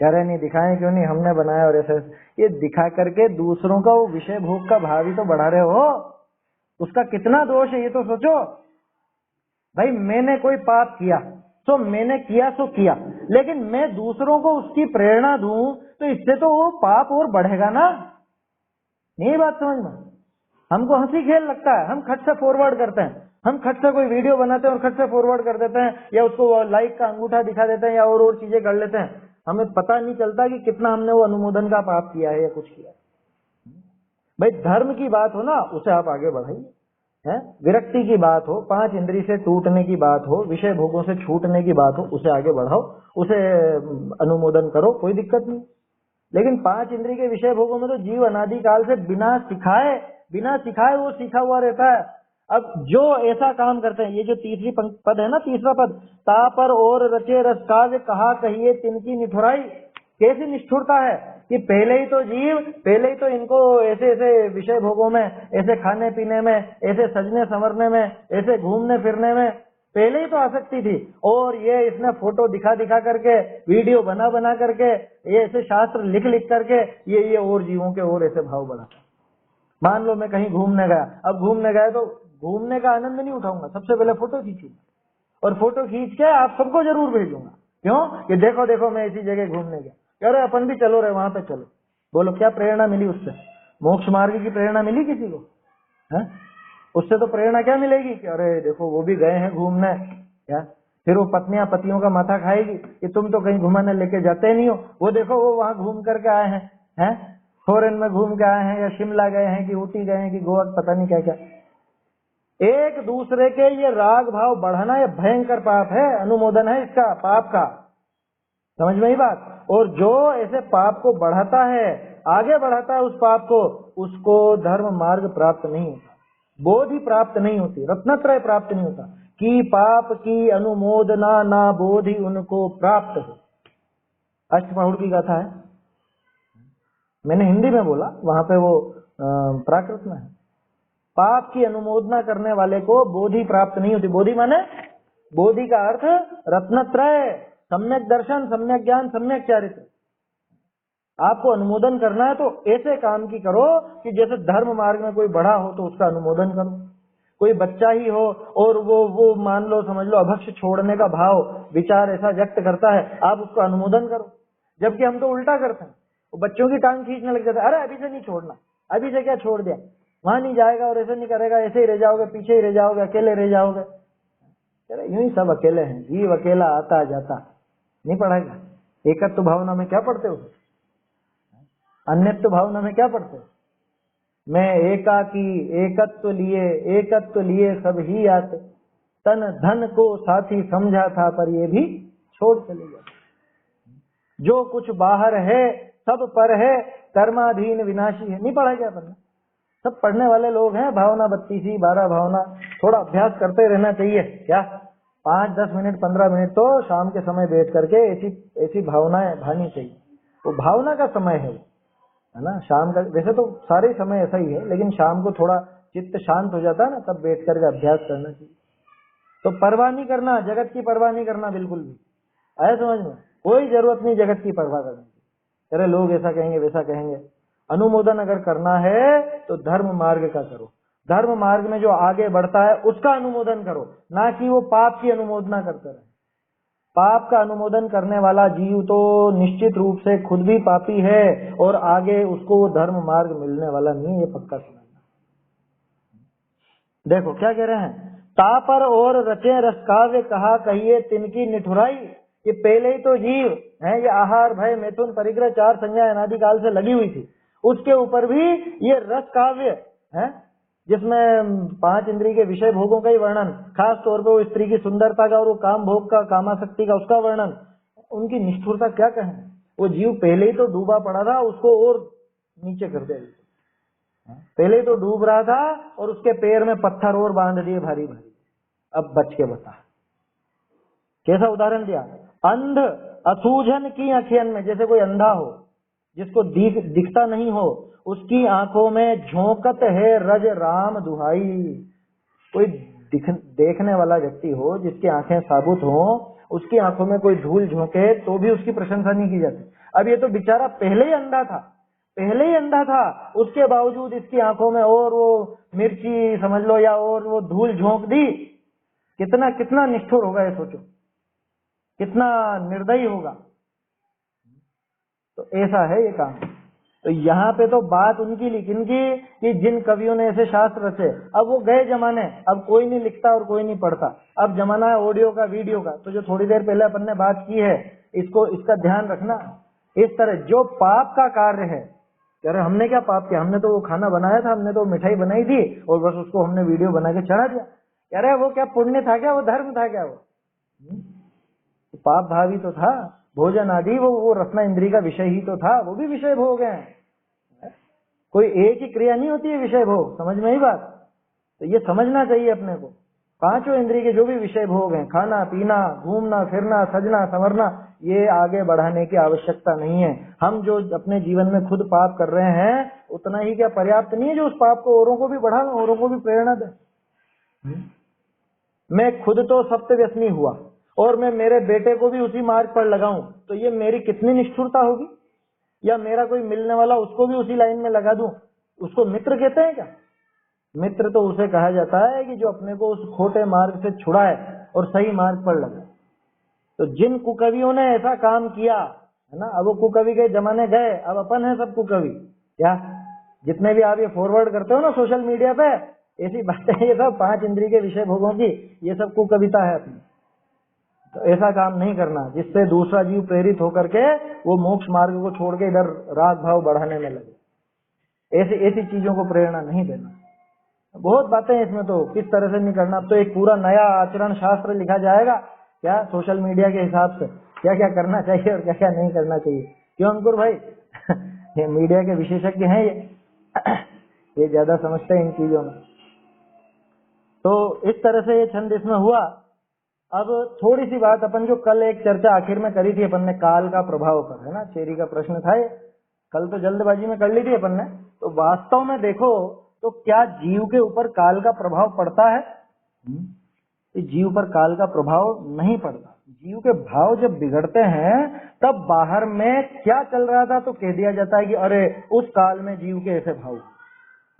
कह रहे नहीं दिखाएं, क्यों नहीं, हमने बनाया और ऐसे। ये दिखा करके दूसरों का वो विषय भोग का भाव ही तो बढ़ा रहे हो, उसका कितना दोष है ये तो सोचो। भाई मैंने कोई पाप किया तो मैंने किया सो किया, लेकिन मैं दूसरों को उसकी प्रेरणा दूं तो इससे तो वो पाप और बढ़ेगा ना। नहीं बात समझ में? हमको हंसी खेल लगता है, हम खट से फॉरवर्ड करते हैं, हम खट से कोई वीडियो बनाते हैं और खट से फॉरवर्ड कर देते हैं, या उसको लाइक का अंगूठा दिखा देते हैं, या और चीजें कर लेते हैं। हमें पता नहीं चलता कि कितना हमने वो अनुमोदन का पाप किया है या कुछ किया है। भाई धर्म की बात हो ना, उसे आप आगे बढ़ाइए, है विरक्ति की बात हो, 5 इंद्रिय से टूटने की बात हो, विषय भोगों से छूटने की बात हो, उसे आगे बढ़ाओ, उसे अनुमोदन करो, कोई दिक्कत नहीं। लेकिन 5 इंद्रिय के विषय भोगों में तो जीव अनादिकाल से बिना सिखाए वो सीखा हुआ रहता है। अब जो ऐसा काम करते हैं, ये जो तीसरी पद है ना, तीसरा पद, तापर और रचे रस काव्य, कहा कहिए तिनकी निठुराई। कैसी निष्ठुरता है कि पहले ही तो इनको ऐसे ऐसे विषय भोगों में, ऐसे खाने पीने में, ऐसे सजने संवरने में, ऐसे घूमने फिरने में पहले ही तो आसक्ति थी, और ये इसने फोटो दिखा करके, वीडियो बना करके, ये ऐसे शास्त्र लिख करके ये और जीवों के और ऐसे भाव बढ़ाता। मान लो मैं कहीं घूमने गया, अब घूमने गए तो घूमने का आनंद नहीं उठाऊंगा, सबसे पहले फोटो खींचूंगा, और फोटो खींच के आप सबको जरूर भेजूंगा। क्यों? कि देखो मैं इसी जगह घूमने गया, कह रहे अपन भी चलो रे वहां पे चलो। बोलो क्या प्रेरणा मिली उससे? मोक्ष मार्ग की प्रेरणा मिली किसी को? है उससे तो प्रेरणा क्या मिलेगी कि अरे देखो वो भी गए हैं घूमने, क्या फिर वो पत्नियां पतियों का माथा खाएगी कि तुम तो कहीं घुमाने लेके जाते नहीं हो, वो देखो वो वहां घूम करके आए हैं, फॉरेन में घूम के आए हैं, या शिमला गए हैं, कि ऊटी गए हैं, कि गोवा, पता नहीं क्या क्या। एक दूसरे के ये राग भाव बढ़ाना ये भयंकर पाप है, अनुमोदन है इसका पाप का। समझ में ही बात? और जो ऐसे पाप को बढ़ाता है, आगे बढ़ाता है उस पाप को, उसको धर्म मार्ग प्राप्त नहीं होता। बोधि प्राप्त नहीं होती, रत्नत्रय प्राप्त नहीं होता। कि पाप की अनुमोदना ना बोधि उनको प्राप्त हो, अष्टप्रहर की गाथा है। मैंने हिंदी में बोला, वहां पे वो प्राकृत में है। पाप की अनुमोदना करने वाले को बोधि प्राप्त नहीं होती। बोधि माने, बोधि का अर्थ रत्नत्रय, सम्यक दर्शन, सम्यक ज्ञान, सम्यक चारित्र। आपको अनुमोदन करना है तो ऐसे काम की करो कि जैसे धर्म मार्ग में कोई बड़ा हो तो उसका अनुमोदन करो। कोई बच्चा ही हो और वो मान लो, समझ लो, अभक्ष छोड़ने का भाव विचार ऐसा व्यक्त करता है, आप उसका अनुमोदन करो। जबकि हम तो उल्टा करते हैं, वो बच्चों की टांग खींचने लग जाता है, अरे अभी से नहीं छोड़ना, अभी से क्या छोड़ दिया, वहां नहीं जाएगा और ऐसे नहीं करेगा, ऐसे ही रह जाओगे, पीछे ही रह जाओगे, अकेले रह जाओगे। अरे यूं ही सब अकेले हैं, जीव अकेला आता जाता, नहीं पढ़ाएगा। एकत्व भावना में क्या पढ़ते हो, अन्यत्व भावना में क्या पढ़ते हो? मैं एकाकी एकत्व लिए सब ही आते, तन धन को साथी समझा था पर ये भी छोड़ चले गए। जो कुछ बाहर है सब पर है, कर्माधीन विनाशी है। नहीं पढ़ा क्या अपन? सब पढ़ने वाले लोग हैं, भावना 32 12 भावना, थोड़ा अभ्यास करते रहना चाहिए। क्या 5-10 मिनट 15 मिनट तो शाम के समय बैठ करके ऐसी भावनाएं भानी चाहिए। वो भावना का समय है ना, शाम का। वैसे तो सारे समय ऐसा ही है, लेकिन शाम को थोड़ा चित्त शांत हो जाता है ना, तब बैठ करके अभ्यास करना चाहिए। तो परवाह नहीं करना, जगत की परवाह नहीं करना बिल्कुल भी। आया समझ में? कोई जरूरत नहीं जगत की परवाह करने की। अरे लोग ऐसा कहेंगे, वैसा कहेंगे। अनुमोदन अगर करना है तो धर्म मार्ग का करो। धर्म मार्ग में जो आगे बढ़ता है उसका अनुमोदन करो, ना कि वो पाप की अनुमोदना करते रहे। पाप का अनुमोदन करने वाला जीव तो निश्चित रूप से खुद भी पापी है और आगे उसको वो धर्म मार्ग मिलने वाला नहीं, ये पक्का समझना। देखो क्या कह रहे हैं, तापर और रचे रस काव्य कहा कहिए तिनकी निठुराई। ये पहले ही तो जीव है, ये आहार भय मैथुन परिग्रह 4 संज्ञा अनादिकाल से लगी हुई थी, उसके ऊपर भी ये रस काव्य है जिसमें 5 इंद्रिय के विषय भोगों का ही वर्णन, खास तौर पे वो स्त्री की सुंदरता का और वो काम भोग का, कामासक्ति का, उसका वर्णन। उनकी निष्ठुरता क्या कहें। वो जीव पहले ही तो डूबा पड़ा था, उसको और नीचे कर दिया। पहले ही तो डूब रहा था और उसके पैर में पत्थर और बांध दिए भारी भारी। अब बच के बता, कैसा उदाहरण दिया। अंध असूझन की अखियन में, जैसे कोई अंधा हो जिसको दिखता नहीं हो, उसकी आंखों में झोंकत है रज राम दुहाई। कोई देखने वाला व्यक्ति हो जिसकी आंखें साबुत हो, उसकी आंखों में कोई धूल झोंके तो भी उसकी प्रशंसा नहीं की जाती। अब ये तो बेचारा पहले ही अंधा था, उसके बावजूद इसकी आंखों में और वो मिर्ची समझ लो या और वो धूल झोंक दी। कितना कितना निष्ठुर होगा ये सोचो, कितना निर्दयी होगा। तो ऐसा है ये काम। तो यहाँ पे तो बात उनकी लिखी कि जिन कवियों ने ऐसे शास्त्र रचे। अब वो गए जमाने, अब कोई नहीं लिखता और कोई नहीं पढ़ता। अब जमाना है ऑडियो का, वीडियो का। तो जो थोड़ी देर पहले अपन ने बात की है, इसका ध्यान रखना। इस तरह जो पाप का कार्य है, अरे हमने क्या पाप किया, हमने तो वो खाना बनाया था, हमने तो मिठाई बनाई थी और बस उसको हमने वीडियो बना के चढ़ा दिया। अरे वो क्या पुण्य था क्या, वो धर्म था क्या? वो पाप भावी तो था। भोजन आदि वो रसना इंद्रिय का विषय ही तो था, वो भी विषय भोग हैं। कोई एक ही क्रिया नहीं होती है विषय भोग, समझ में ही बात। तो ये समझना चाहिए अपने को। 5 इंद्रिय के जो भी विषय भोग हैं, खाना पीना, घूमना फिरना, सजना संवरना, ये आगे बढ़ाने की आवश्यकता नहीं है। हम जो अपने जीवन में खुद पाप कर रहे हैं, उतना ही क्या पर्याप्त नहीं है जो उस पाप को औरों को भी बढ़ा, औरों को भी प्रेरणा दे। मैं खुद तो सत्य व्यसनी हुआ और मैं मेरे बेटे को भी उसी मार्ग पर लगाऊं, तो ये मेरी कितनी निष्ठुरता होगी। या मेरा कोई मिलने वाला, उसको भी उसी लाइन में लगा दूं, उसको मित्र कहते हैं क्या? मित्र तो उसे कहा जाता है कि जो अपने को उस खोटे मार्ग से छुड़ाए और सही मार्ग पर लगाए। तो जिन कुकवियों ने ऐसा काम किया है ना, अब वो कुकवि के जमाने गए, अब अपन है सब कुकवि। क्या जितने भी आप ये फॉरवर्ड करते हो ना सोशल मीडिया पे, ऐसी बातें, ये सब 5 इंद्रिय के विषय भोगों की, ये सब कुकविता है अपनी। तो ऐसा काम नहीं करना जिससे दूसरा जीव प्रेरित होकर के वो मोक्ष मार्ग को छोड़ के इधर राग भाव बढ़ाने में लगे। ऐसी चीजों को प्रेरणा नहीं देना। बहुत बातें हैं इसमें, तो किस तरह से नहीं करना। अब तो एक पूरा नया आचरण शास्त्र लिखा जाएगा क्या, सोशल मीडिया के हिसाब से क्या क्या करना चाहिए और क्या क्या नहीं करना चाहिए। क्यों अंकुर भाई? ये मीडिया के विशेषज्ञ हैं, ये ज्यादा समझते हैं इन चीजों में। तो इस तरह से ये छंद इसमें हुआ। अब थोड़ी सी बात अपन जो कल एक चर्चा आखिर में करी थी अपन ने काल का प्रभाव पर, है ना, चेरी का प्रश्न था ये, कल तो जल्दबाजी में कर ली थी अपन ने। तो वास्तव में देखो तो क्या जीव के ऊपर काल का प्रभाव पड़ता है? जीव पर काल का प्रभाव नहीं पड़ता। जीव के भाव जब बिगड़ते हैं तब बाहर में क्या चल रहा था तो कह दिया जाता है कि अरे उस काल में जीव के ऐसे भाव।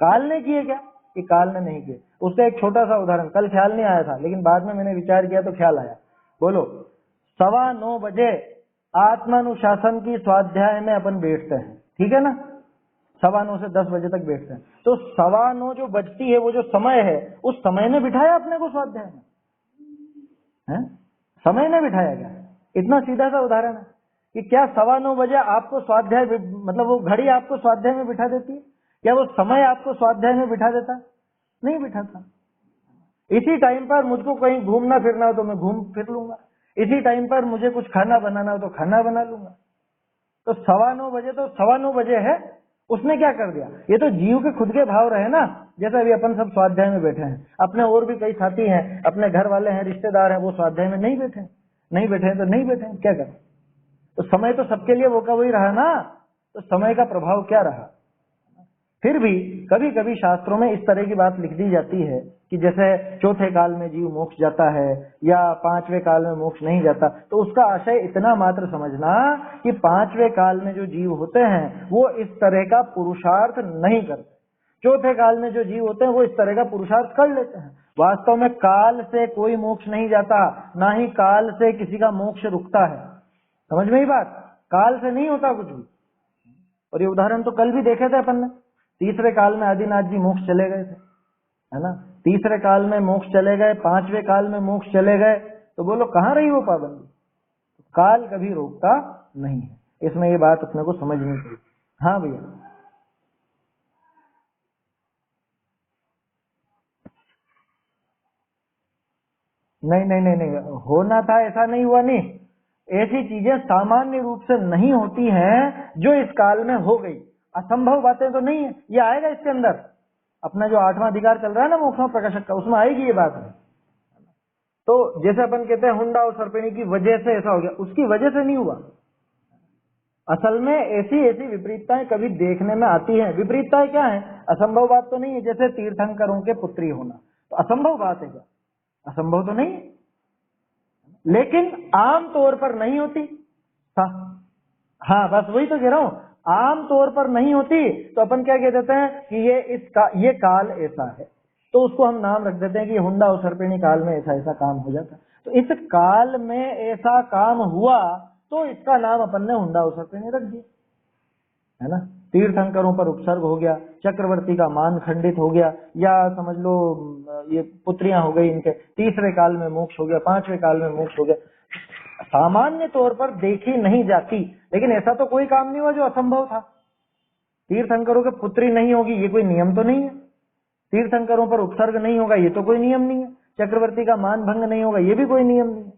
काल ने किए क्या? कि काल ने नहीं किए। उसका एक छोटा सा उदाहरण, कल ख्याल नहीं आया था लेकिन बाद में मैंने विचार किया तो ख्याल आया। बोलो, 9:15 बजे आत्मानुशासन की स्वाध्याय में अपन बैठते हैं, ठीक है ना, 9:15 से 10 बजे तक बैठते हैं। तो 9:15 जो बजती है वो जो समय है, उस समय ने बिठाया अपने को स्वाध्याय में, है? समय ने बिठाया क्या? इतना सीधा सा उदाहरण है कि क्या 9:15 बजे आपको स्वाध्याय, मतलब वो घड़ी आपको स्वाध्याय में बिठा देती है? क्या वो समय आपको स्वाध्याय में बिठा देता? नहीं बिठाता। इसी टाइम पर मुझको कहीं घूमना फिरना हो तो मैं घूम फिर लूंगा, इसी टाइम पर मुझे कुछ खाना बनाना हो तो खाना बना लूंगा। तो 9:15 बजे तो 9:15 बजे है, उसने क्या कर दिया? ये तो जीव के खुद के भाव रहे ना। जैसे अभी अपन सब स्वाध्याय में बैठे हैं, अपने और भी कई साथी हैं, अपने घर वाले हैं, रिश्तेदार हैं, वो स्वाध्याय में नहीं बैठे, नहीं बैठे हैं तो नहीं बैठे हैं, क्या करें? तो समय तो सबके लिए वो का वही रहा ना, तो समय का प्रभाव क्या रहा? फिर भी कभी कभी शास्त्रों में इस तरह की बात लिख दी जाती है कि जैसे चौथे काल में जीव मोक्ष जाता है या 5वें काल में मोक्ष नहीं जाता, तो उसका आशय इतना मात्र समझना कि 5वें काल में जो जीव होते हैं वो इस तरह का पुरुषार्थ नहीं करते, चौथे काल में जो जीव होते हैं वो इस तरह का पुरुषार्थ कर लेते हैं। वास्तव में काल से कोई मोक्ष नहीं जाता, ना ही काल से किसी का मोक्ष रुकता है। समझ में ही बात? काल से नहीं होता कुछ भी। और ये उदाहरण तो कल भी देखे थे अपन ने। तीसरे काल में आदिनाथ जी मोक्ष चले गए थे, है ना, तीसरे काल में मोक्ष चले गए, 5वें काल में मोक्ष चले गए, तो बोलो कहाँ रही वो पाबंदी? काल कभी रोकता नहीं है। इसमें ये बात अपने को समझनी चाहिए। हाँ भैया, नहीं नहीं नहीं नहीं, होना था ऐसा नहीं हुआ। नहीं, ऐसी चीजें सामान्य रूप से नहीं होती हैं जो इस काल में हो गई। असंभव बातें तो नहीं है, ये आएगा इसके अंदर। अपना जो 8वां अधिकार चल रहा है ना मोक्षम प्रकाशक का, उसमें आएगी ये बात। तो जैसे अपन कहते हैं हुंडा और सर्पिणी की वजह से ऐसा हो गया, उसकी वजह से नहीं हुआ। असल में ऐसी ऐसी विपरीतताएं कभी देखने में आती हैं। विपरीतताएं क्या है? असंभव बात तो नहीं है। जैसे तीर्थंकरों के पुत्री होना, तो असंभव बात है क्या? असंभव तो नहीं है, लेकिन आम तौर पर नहीं होती। हाँ बस वही तो कह रहा हूं, आम तौर पर नहीं होती। तो अपन क्या कह देते हैं कि ये काल ऐसा है, तो उसको हम नाम रख देते हैं कि हुंडा और सर्पिणी काल में ऐसा ऐसा काम हो जाता है। तो इस काल में ऐसा काम हुआ तो इसका नाम अपन ने हुंडा और सर्पिणी रख दिया, है ना। तीर्थंकरों पर उपसर्ग हो गया, चक्रवर्ती का मान खंडित हो गया, या समझ लो ये पुत्रियां हो गई इनके, तीसरे काल में मोक्ष हो गया, 5वें काल में मोक्ष हो गया। सामान्य तौर पर देखी नहीं जाती, लेकिन ऐसा तो कोई काम नहीं हुआ जो असंभव था। तीर्थंकरों के पुत्री नहीं होगी, ये कोई नियम तो नहीं है। तीर्थंकरों पर उपसर्ग नहीं होगा, ये तो कोई नियम नहीं है। चक्रवर्ती का मान भंग नहीं होगा, ये भी कोई नियम नहीं है।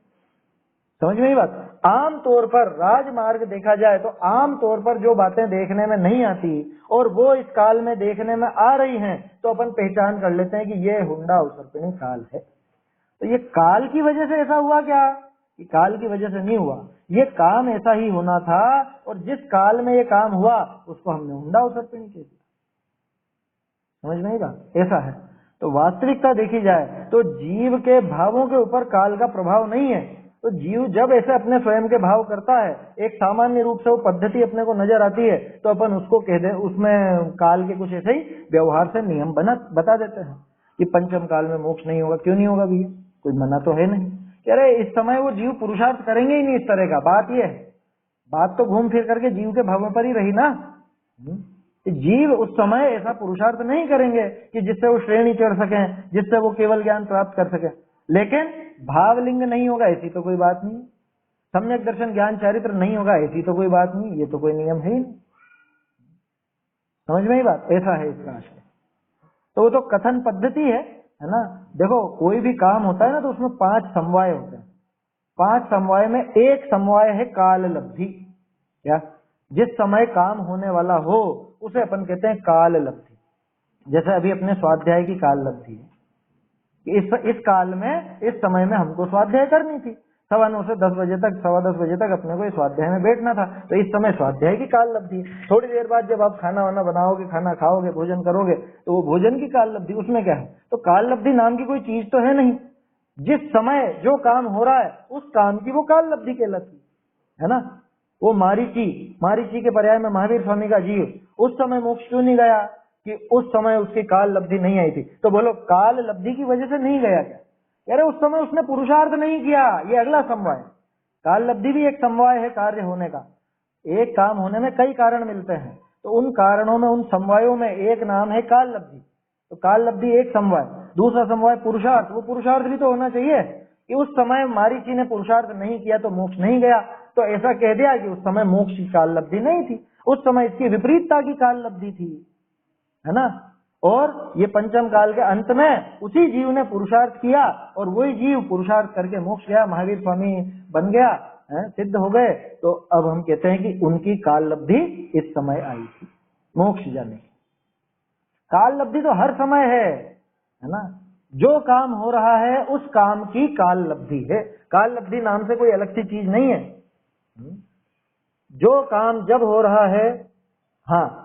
समझ में ही बात? आम तौर पर राजमार्ग देखा जाए तो आम तौर पर जो बातें देखने में नहीं आती और वो इस काल में देखने में आ रही हैं, तो अपन पहचान कर लेते हैं कि ये हुंडा और सर्पिणी काल है। तो ये काल की वजह से ऐसा हुआ क्या? ये काल की वजह से नहीं हुआ, ये काम ऐसा ही होना था, और जिस काल में ये काम हुआ उसको हमने हुंडा और सर्पिणी कह दिया। समझ में ही बात? ऐसा है। तो वास्तविकता देखी जाए तो जीव के भावों के ऊपर काल का प्रभाव नहीं है। तो जीव जब ऐसे अपने स्वयं के भाव करता है, एक सामान्य रूप से वो पद्धति अपने को नजर आती है, तो अपन उसको कह दे, उसमें काल के कुछ ऐसे ही व्यवहार से नियम बता देते हैं कि पंचम काल में मोक्ष नहीं होगा। क्यों नहीं होगा भैया? कोई मना तो है नहीं। कह रहे इस समय वो जीव पुरुषार्थ करेंगे ही नहीं इस तरह का। बात ये है, बात तो घूम फिर करके जीव के भावों पर ही रही ना। जीव उस समय ऐसा पुरुषार्थ नहीं करेंगे कि जिससे वो श्रेणी चढ़ सके, जिससे वो केवल ज्ञान प्राप्त कर सके। लेकिन भावलिंग नहीं होगा ऐसी तो कोई बात नहीं, सम्यक दर्शन ज्ञान चारित्र नहीं होगा ऐसी तो कोई बात नहीं, ये तो कोई नियम है ही नहीं। समझ में ही बात? ऐसा है इसका आशय। तो वो तो कथन पद्धति है ना। देखो कोई भी काम होता है ना तो उसमें 5 समवाय होते हैं। 5 समवाय में एक समवाय है काल लब्धि। क्या? जिस समय काम होने वाला हो उसे अपन कहते हैं काल लब्धि। जैसे अभी अपने स्वाध्याय की काल लब्धि है, कि इस काल में, इस समय में हमको स्वाध्याय करनी थी। 9:15 से 10 बजे तक, 10:15 बजे तक अपने को इस स्वाध्याय में बैठना था। तो इस समय स्वाध्याय की काल लब्धि। थोड़ी देर बाद जब आप खाना वाना बनाओगे, खाना खाओगे, भोजन करोगे, तो वो भोजन की काल लब्धि, उसमें क्या है? तो काल लब्धि नाम की कोई चीज तो है नहीं। जिस समय जो काम हो रहा है उस काम की वो काल लब्धि कहलाती है ना। वो मारीची के पर्याय में महावीर स्वामी का जीव उस समय मोक्ष क्यों नहीं गया? कि उस समय उसकी काल लब्धि नहीं आई थी। तो बोलो काल लब्धि की वजह से नहीं गया क्या? अरे उस समय उसने पुरुषार्थ नहीं किया, ये अगला समवाय। काल लब्धि भी एक समवाय है कार्य होने का। एक काम होने में कई कारण मिलते हैं, तो उन कारणों में, उन समवायों में एक नाम है काल लब्धि। तो काल लब्धि एक समवाय। दूसरा समवाय पुरुषार्थ। वो पुरुषार्थ भी तो होना चाहिए कि उस समय मारीची ने पुरुषार्थ नहीं किया तो मोक्ष नहीं गया। तो ऐसा कह दिया कि उस समय मोक्ष की काल लब्धि नहीं थी, उस समय इसकी विपरीतता की काल लब्धि थी, है ना। और ये पंचम काल के अंत में उसी जीव ने पुरुषार्थ किया और वही जीव पुरुषार्थ करके मोक्ष गया, महावीर स्वामी बन गया, सिद्ध हो गए। तो अब हम कहते हैं कि उनकी काल लब्धि इस समय आई थी मोक्ष जाने की। काल लब्धि तो हर समय है ना। जो काम हो रहा है उस काम की काल लब्धि है। काल लब्धि नाम से कोई अलग सी चीज नहीं है। जो काम जब हो रहा है, हाँ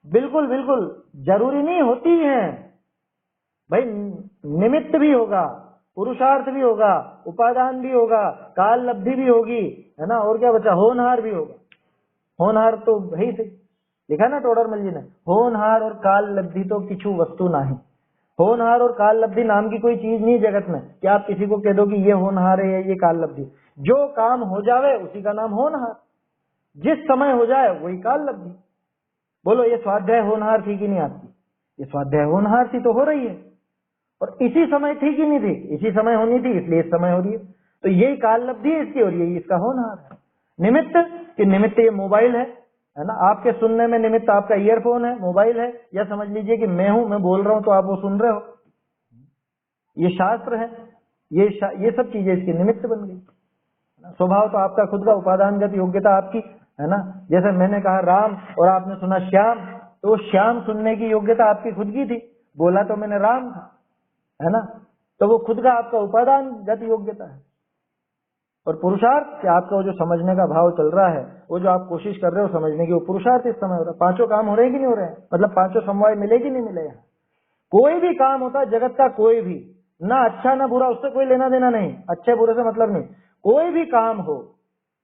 बिल्कुल बिल्कुल, जरूरी नहीं होती है भाई। निमित्त भी होगा, पुरुषार्थ भी होगा, उपादान भी होगा, काल लब्धि भी होगी, है ना। और क्या बचा? होनहार भी होगा। होनहार तो भाई से लिखा ना टोडरमल जी ने, होनहार और काल लब्धि तो किछु वस्तु नहीं। होनहार और काल लब्धि नाम की कोई चीज नहीं जगत में कि आप किसी को कह दो कि ये होनहार है या ये काल लब्धि। जो काम हो जावे उसी का नाम होनहार, जिस समय हो जाए वही काल लब्धि। बोलो ये स्वाध्याय होनहार थी कि नहीं आपकी? ये स्वाध्याय होनहार थी तो हो रही है। और इसी समय थी कि नहीं थी? इसी समय होनी थी, इसलिए इस समय हो रही है। तो यही काल लब्धि है इसकी, और यही इसका होनहार है। निमित्त कि निमित्त ये मोबाइल है ना। आपके सुनने में निमित्त आपका ईयरफोन है, मोबाइल है, या समझ लीजिए कि मैं हूं, मैं बोल रहा हूं तो आप वो सुन रहे हो। ये शास्त्र है, ये सब चीजें इसकी निमित्त बन गई। स्वभाव तो आपका खुद का, उपादानगत योग्यता आपकी, है ना। जैसे मैंने कहा राम और आपने सुना श्याम, तो श्याम सुनने की योग्यता आपकी खुद की थी, बोला तो मैंने राम था, है ना। तो वो खुद का आपका उपादानगत योग्यता है। और पुरुषार्थ कि आपका वो जो समझने का भाव चल रहा है, वो जो आप कोशिश कर रहे हो समझने की, वो पुरुषार्थ इस समय हो रहा है। पांचों काम हो रहे हैं कि नहीं हो रहे हैं? मतलब पांचों समवाय मिले कि नहीं मिले? कोई भी काम होता है जगत का, कोई भी, ना अच्छा ना बुरा, उससे कोई लेना देना नहीं, अच्छे बुरे से मतलब नहीं। कोई भी काम हो,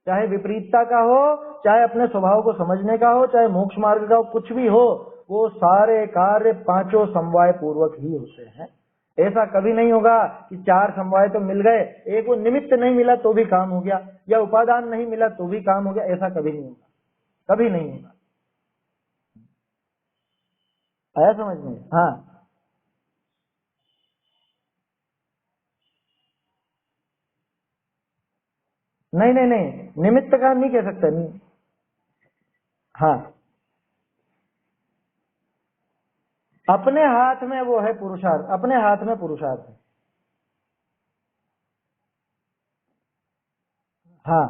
चाहे विपरीतता का हो, चाहे अपने स्वभाव को समझने का हो, चाहे मोक्ष मार्ग का हो, कुछ भी हो, वो सारे कार्य पांचों समवाय पूर्वक ही होते हैं। ऐसा कभी नहीं होगा कि चार समवाय तो मिल गए, एक वो निमित्त नहीं मिला तो भी काम हो गया, या उपादान नहीं मिला तो भी काम हो गया। ऐसा कभी नहीं होगा, कभी नहीं होगा। आया समझ में? हाँ नहीं नहीं नहीं, निमित्त का नहीं कह सकते। हाँ, अपने हाथ में वो है पुरुषार्थ, अपने हाथ में पुरुषार्थ है। हाँ,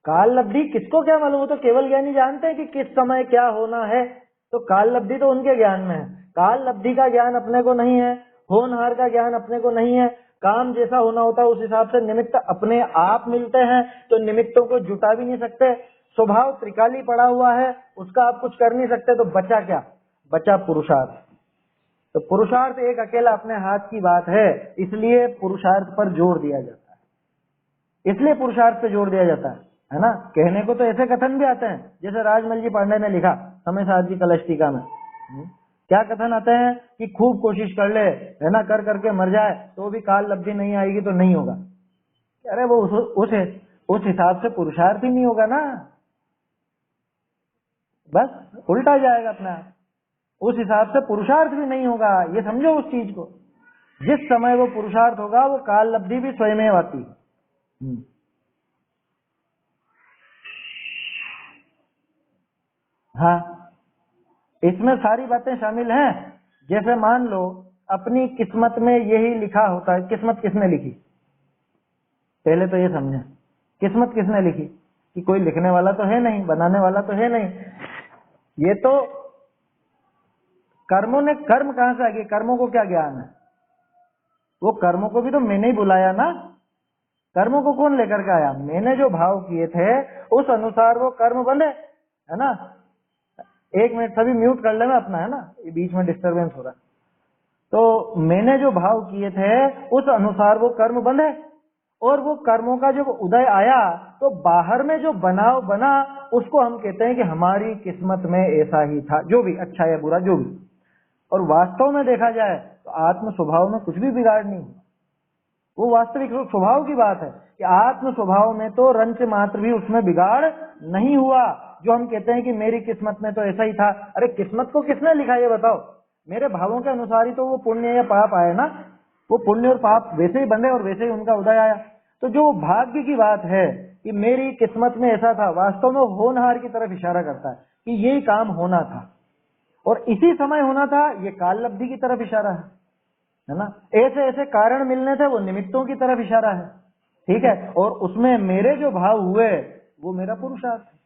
काल लब्धि किसको क्या मालूम? वो तो केवल ज्ञानी जानते हैं कि किस समय क्या होना है। तो काल लब्धि तो उनके ज्ञान में है। काल लब्धि का ज्ञान अपने को नहीं है, होनहार का ज्ञान अपने को नहीं है। काम जैसा होना होता है उस हिसाब से निमित्त अपने आप मिलते हैं, तो निमित्तों को जुटा भी नहीं सकते। स्वभाव त्रिकाली पड़ा हुआ है, उसका आप कुछ कर नहीं सकते। तो बचा क्या? बचा पुरुषार्थ। तो पुरुषार्थ एक अकेला अपने हाथ की बात है, इसलिए पुरुषार्थ पर जोर दिया जाता है। इसलिए पुरुषार्थ पे जोर दिया जाता है ना। कहने को तो ऐसे कथन भी आते हैं, जैसे राजमल जी पांडे ने लिखा समय साध की कलश टीका में। क्या कथन आते हैं कि खूब कोशिश कर ले, है ना, कर करके मर जाए तो भी काल लब्धि नहीं आएगी तो नहीं होगा। अरे वो उस हिसाब से पुरुषार्थ ही नहीं होगा ना, बस उल्टा जाएगा अपना। उस हिसाब से पुरुषार्थ भी नहीं होगा, ये समझो उस चीज को। जिस समय वो पुरुषार्थ होगा वो काल लब्धि भी स्वयं आती है। हाँ, इसमें सारी बातें शामिल हैं। जैसे मान लो अपनी किस्मत में यही लिखा होता है, किस्मत किसने लिखी? पहले तो ये समझें, किस्मत किसने लिखी? कि कोई लिखने वाला तो है नहीं, बनाने वाला तो है नहीं। ये तो कर्मों ने, कर्म कहां से आ गए, कर्मों को क्या ज्ञान है? वो कर्मों को भी तो मैंने ही बुलाया ना, कर्मों को कौन लेकर के आया? मैंने जो भाव किए थे उस अनुसार वो कर्म बने, है ना। एक मिनट सभी म्यूट कर लेना अपना, है ना, ये बीच में डिस्टरबेंस हो रहा है। तो मैंने जो भाव किए थे उस अनुसार वो कर्म बने, और वो कर्मों का जब उदय आया तो बाहर में जो बनाव बना उसको हम कहते हैं कि हमारी किस्मत में ऐसा ही था, जो भी अच्छा या बुरा जो भी। और वास्तव में देखा जाए तो आत्म स्वभाव में कुछ भी बिगाड़ नहीं, वो वास्तविक स्वभाव की बात है कि आत्म स्वभाव में तो रंच मात्र भी उसमें बिगाड़ नहीं हुआ। जो हम कहते हैं कि मेरी किस्मत में तो ऐसा ही था, अरे किस्मत को किसने लिखा ये बताओ? मेरे भावों के अनुसार ही तो वो पुण्य या पाप आए ना, वो पुण्य और पाप वैसे ही बंधे और वैसे ही उनका उदय आया। तो जो भाग्य की बात है कि मेरी किस्मत में ऐसा था, वास्तव में होनहार की तरफ इशारा करता है कि यही काम होना था और इसी समय होना था, ये काल लब्धि की तरफ इशारा है ना। ऐसे ऐसे कारण मिलने थे, वो निमित्तों की तरफ इशारा है, ठीक है। और उसमें मेरे जो भाव हुए वो मेरा पुरुषार्थ है,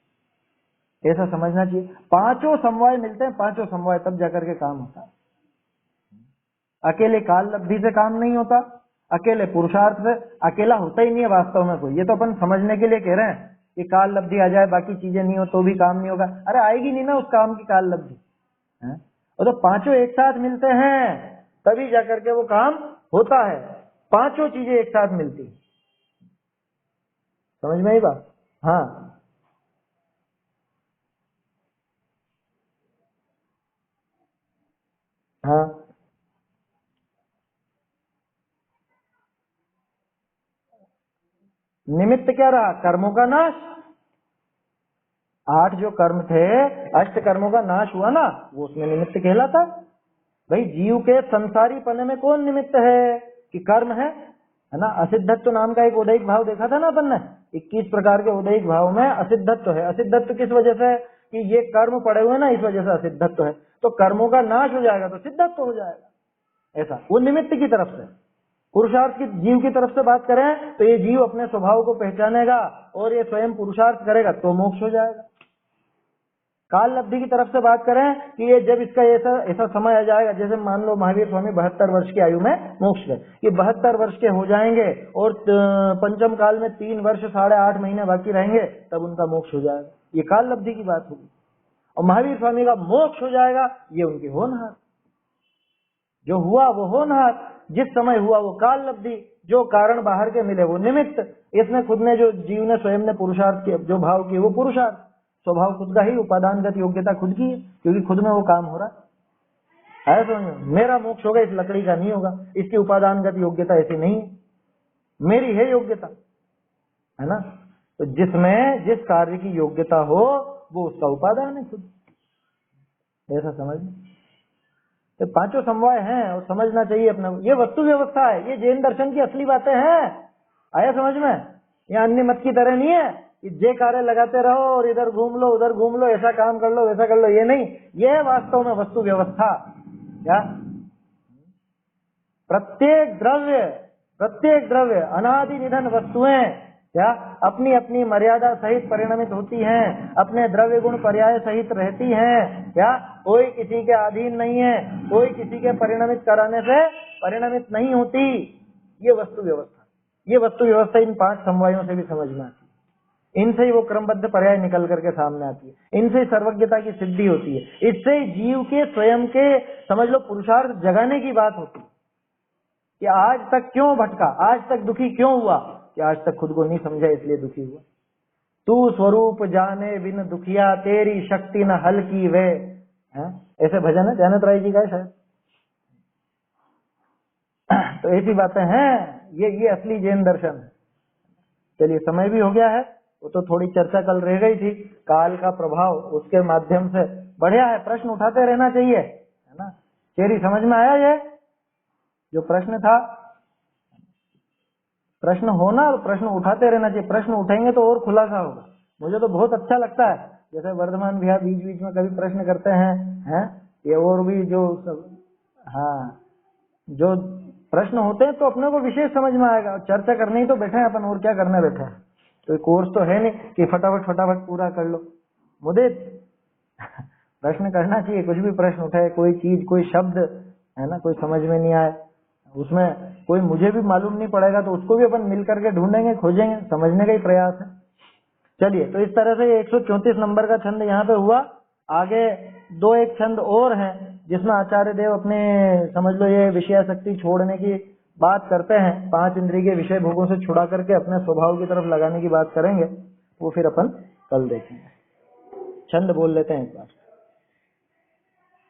ऐसा समझना चाहिए। पांचों समवाय मिलते हैं, पांचों समवाय तब जाकर के काम होता है। अकेले काल लब्धि से काम नहीं होता, अकेले पुरुषार्थ से अकेला होता ही नहीं है वास्तव में कोई। ये तो अपन समझने के लिए कह रहे हैं कि काल लब्धि आ जाए बाकी चीजें नहीं हो तो भी काम नहीं होगा, अरे आएगी नहीं ना उस काम की काल लब्धि, और तो पांचों एक साथ मिलते हैं तभी जाकर के वो काम होता है। पांचों चीजें एक साथ मिलती, समझ में आई बात? हाँ हाँ, निमित्त क्या रहा? कर्मों का नाश। 8 जो कर्म थे, अष्ट कर्मों का नाश हुआ ना, वो उसमें निमित्त कहलाता। भाई जीव के संसारी पने में कौन निमित्त है? कि कर्म है ना। असिद्धत्व नाम का एक उदयिक भाव देखा था ना अपन ने, 21 प्रकार के उदयिक भाव में असिद्धत्व है। असिद्धत्व किस वजह से? कि ये कर्म पड़े हुए ना, इस वजह से असिद्धत्व है। तो कर्मों का नाश हो जाएगा तो सिद्धत्व हो जाएगा, ऐसा वो निमित्त की तरफ से। पुरुषार्थ की जीव की तरफ से बात करें तो ये जीव अपने स्वभाव को पहचानेगा और ये स्वयं पुरुषार्थ करेगा तो मोक्ष हो जाएगा। काल लब्धि की तरफ से बात करें कि ये जब इसका ऐसा ऐसा समय आ जाएगा, जैसे मान लो महावीर स्वामी 72 वर्ष की आयु में मोक्ष गए, ये 72 वर्ष के हो जाएंगे और पंचम काल में 3 वर्ष 8.5 महीने बाकी रहेंगे, तब उनका मोक्ष हो जाएगा। ये काल लब्धि की बात होगी। और महावीर स्वामी का मोक्ष हो जाएगा, ये उनकी होनहार, जो हुआ वो होनहार, जिस समय हुआ वो काल लब्धि, जो कारण बाहर के मिले वो निमित्त। इसने खुद ने जो जीव ने स्वयं ने पुरुषार्थ किया, जो भाव किए वो पुरुषार्थ, स्वभाव खुद का ही, उपादानगत योग्यता खुद की है, क्योंकि खुद में वो काम हो रहा है। समझ में? मेरा मोक्ष होगा इस लकड़ी का नहीं होगा, इसकी उपादानगत योग्यता ऐसी नहीं है, मेरी है योग्यता, है ना। तो जिसमें जिस कार्य की योग्यता हो वो उसका उपादान है खुद, ऐसा समझ। तो पांचों समवाय हैं और समझना चाहिए अपने। ये वस्तु व्यवस्था है, ये जैन दर्शन की असली बातें हैं, आया समझ में? ये अन्य मत की तरह नहीं है कि जे कार्य लगाते रहो और इधर घूम लो उधर घूम लो, ऐसा काम कर लो वैसा कर लो, ये नहीं। ये है वास्तव में वस्तु व्यवस्था। क्या? प्रत्येक द्रव्य अनादि निधन वस्तुएं क्या अपनी अपनी मर्यादा सहित परिणमित होती हैं, अपने द्रव्य गुण पर्याय सहित रहती हैं। क्या? कोई किसी के अधीन नहीं है, कोई किसी के परिणमित कराने से परिणमित नहीं होती। ये वस्तु व्यवस्था, ये वस्तु व्यवस्था इन 5 समवायों से भी समझ में आती है। इनसे ही वो क्रमबद्ध पर्याय निकल करके सामने आती है, इनसे ही सर्वज्ञता की सिद्धि होती है, इससे ही जीव के स्वयं के समझ लो पुरुषार्थ जगाने की बात होती है कि आज तक क्यों भटका, आज तक दुखी क्यों हुआ, कि आज तक खुद को नहीं समझा इसलिए दुखी हुआ। तू स्वरूप जाने बिन दुखिया, तेरी शक्ति न हल की वे, ऐसे भजन है जयनाथ राय जी का शायद। तो ऐसी बातें हैं, ये असली जैन दर्शन है। चलिए समय भी हो गया है, वो तो थोड़ी चर्चा कल रह गई थी, काल का प्रभाव, उसके माध्यम से बढ़िया है, प्रश्न उठाते रहना चाहिए, है ना। तेरी समझ में आया ये जो प्रश्न था? प्रश्न होना और प्रश्न उठाते रहना चाहिए, प्रश्न उठाएंगे तो और खुलासा होगा। मुझे तो बहुत अच्छा लगता है, जैसे वर्धमान भैया बीच बीच में कभी प्रश्न करते हैं, ये और भी जो सब, हाँ, जो प्रश्न होते हैं तो अपने को विशेष समझ में आएगा। चर्चा करने ही तो बैठे हैं अपन, और क्या करने बैठे हैं? तो कोर्स तो है नहीं कि फटाफट पूरा कर लो। मुझे प्रश्न करना चाहिए, कुछ भी प्रश्न उठाए, कोई चीज कोई शब्द है ना कोई समझ में नहीं आए, उसमें कोई मुझे भी मालूम नहीं पड़ेगा तो उसको भी अपन मिल करके ढूंढेंगे, खोजेंगे, समझने का ही प्रयास है। चलिए, तो इस तरह से 134 नंबर का छंद यहाँ पे हुआ। आगे दो एक छंद और हैं जिसमें आचार्य देव अपने समझ लो ये विषयासक्ति छोड़ने की बात करते हैं, 5 इंद्रिय के विषय भोगों से छुड़ा करके अपने स्वभाव की तरफ लगाने की बात करेंगे, वो फिर अपन कल देखेंगे। छंद बोल लेते हैं एक बार।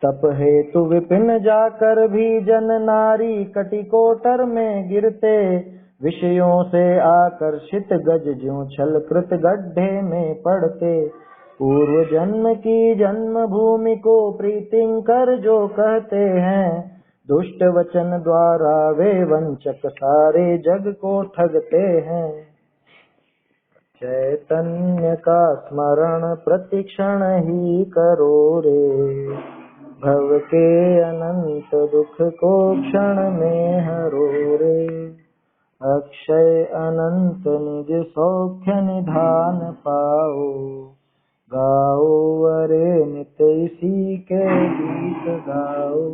तप हेतु विपिन जाकर भी जन नारी कटिकोटर में गिरते, विषयों से आकर्षित गज ज्यों छल कृत गड्ढे में पड़ते, पूर्व जन्म की जन्म भूमि को प्रीतिंकर जो कहते हैं, दुष्ट वचन द्वारा वे वंचक सारे जग को ठगते हैं। चैतन्य का स्मरण प्रतिक्षण ही करो रे, भव के अनंत दुख को क्षण में हरो रे, अक्षय अनंत निज सौख्य निधान पाओ, गाओ अरे नित इसी के गीत गाओ।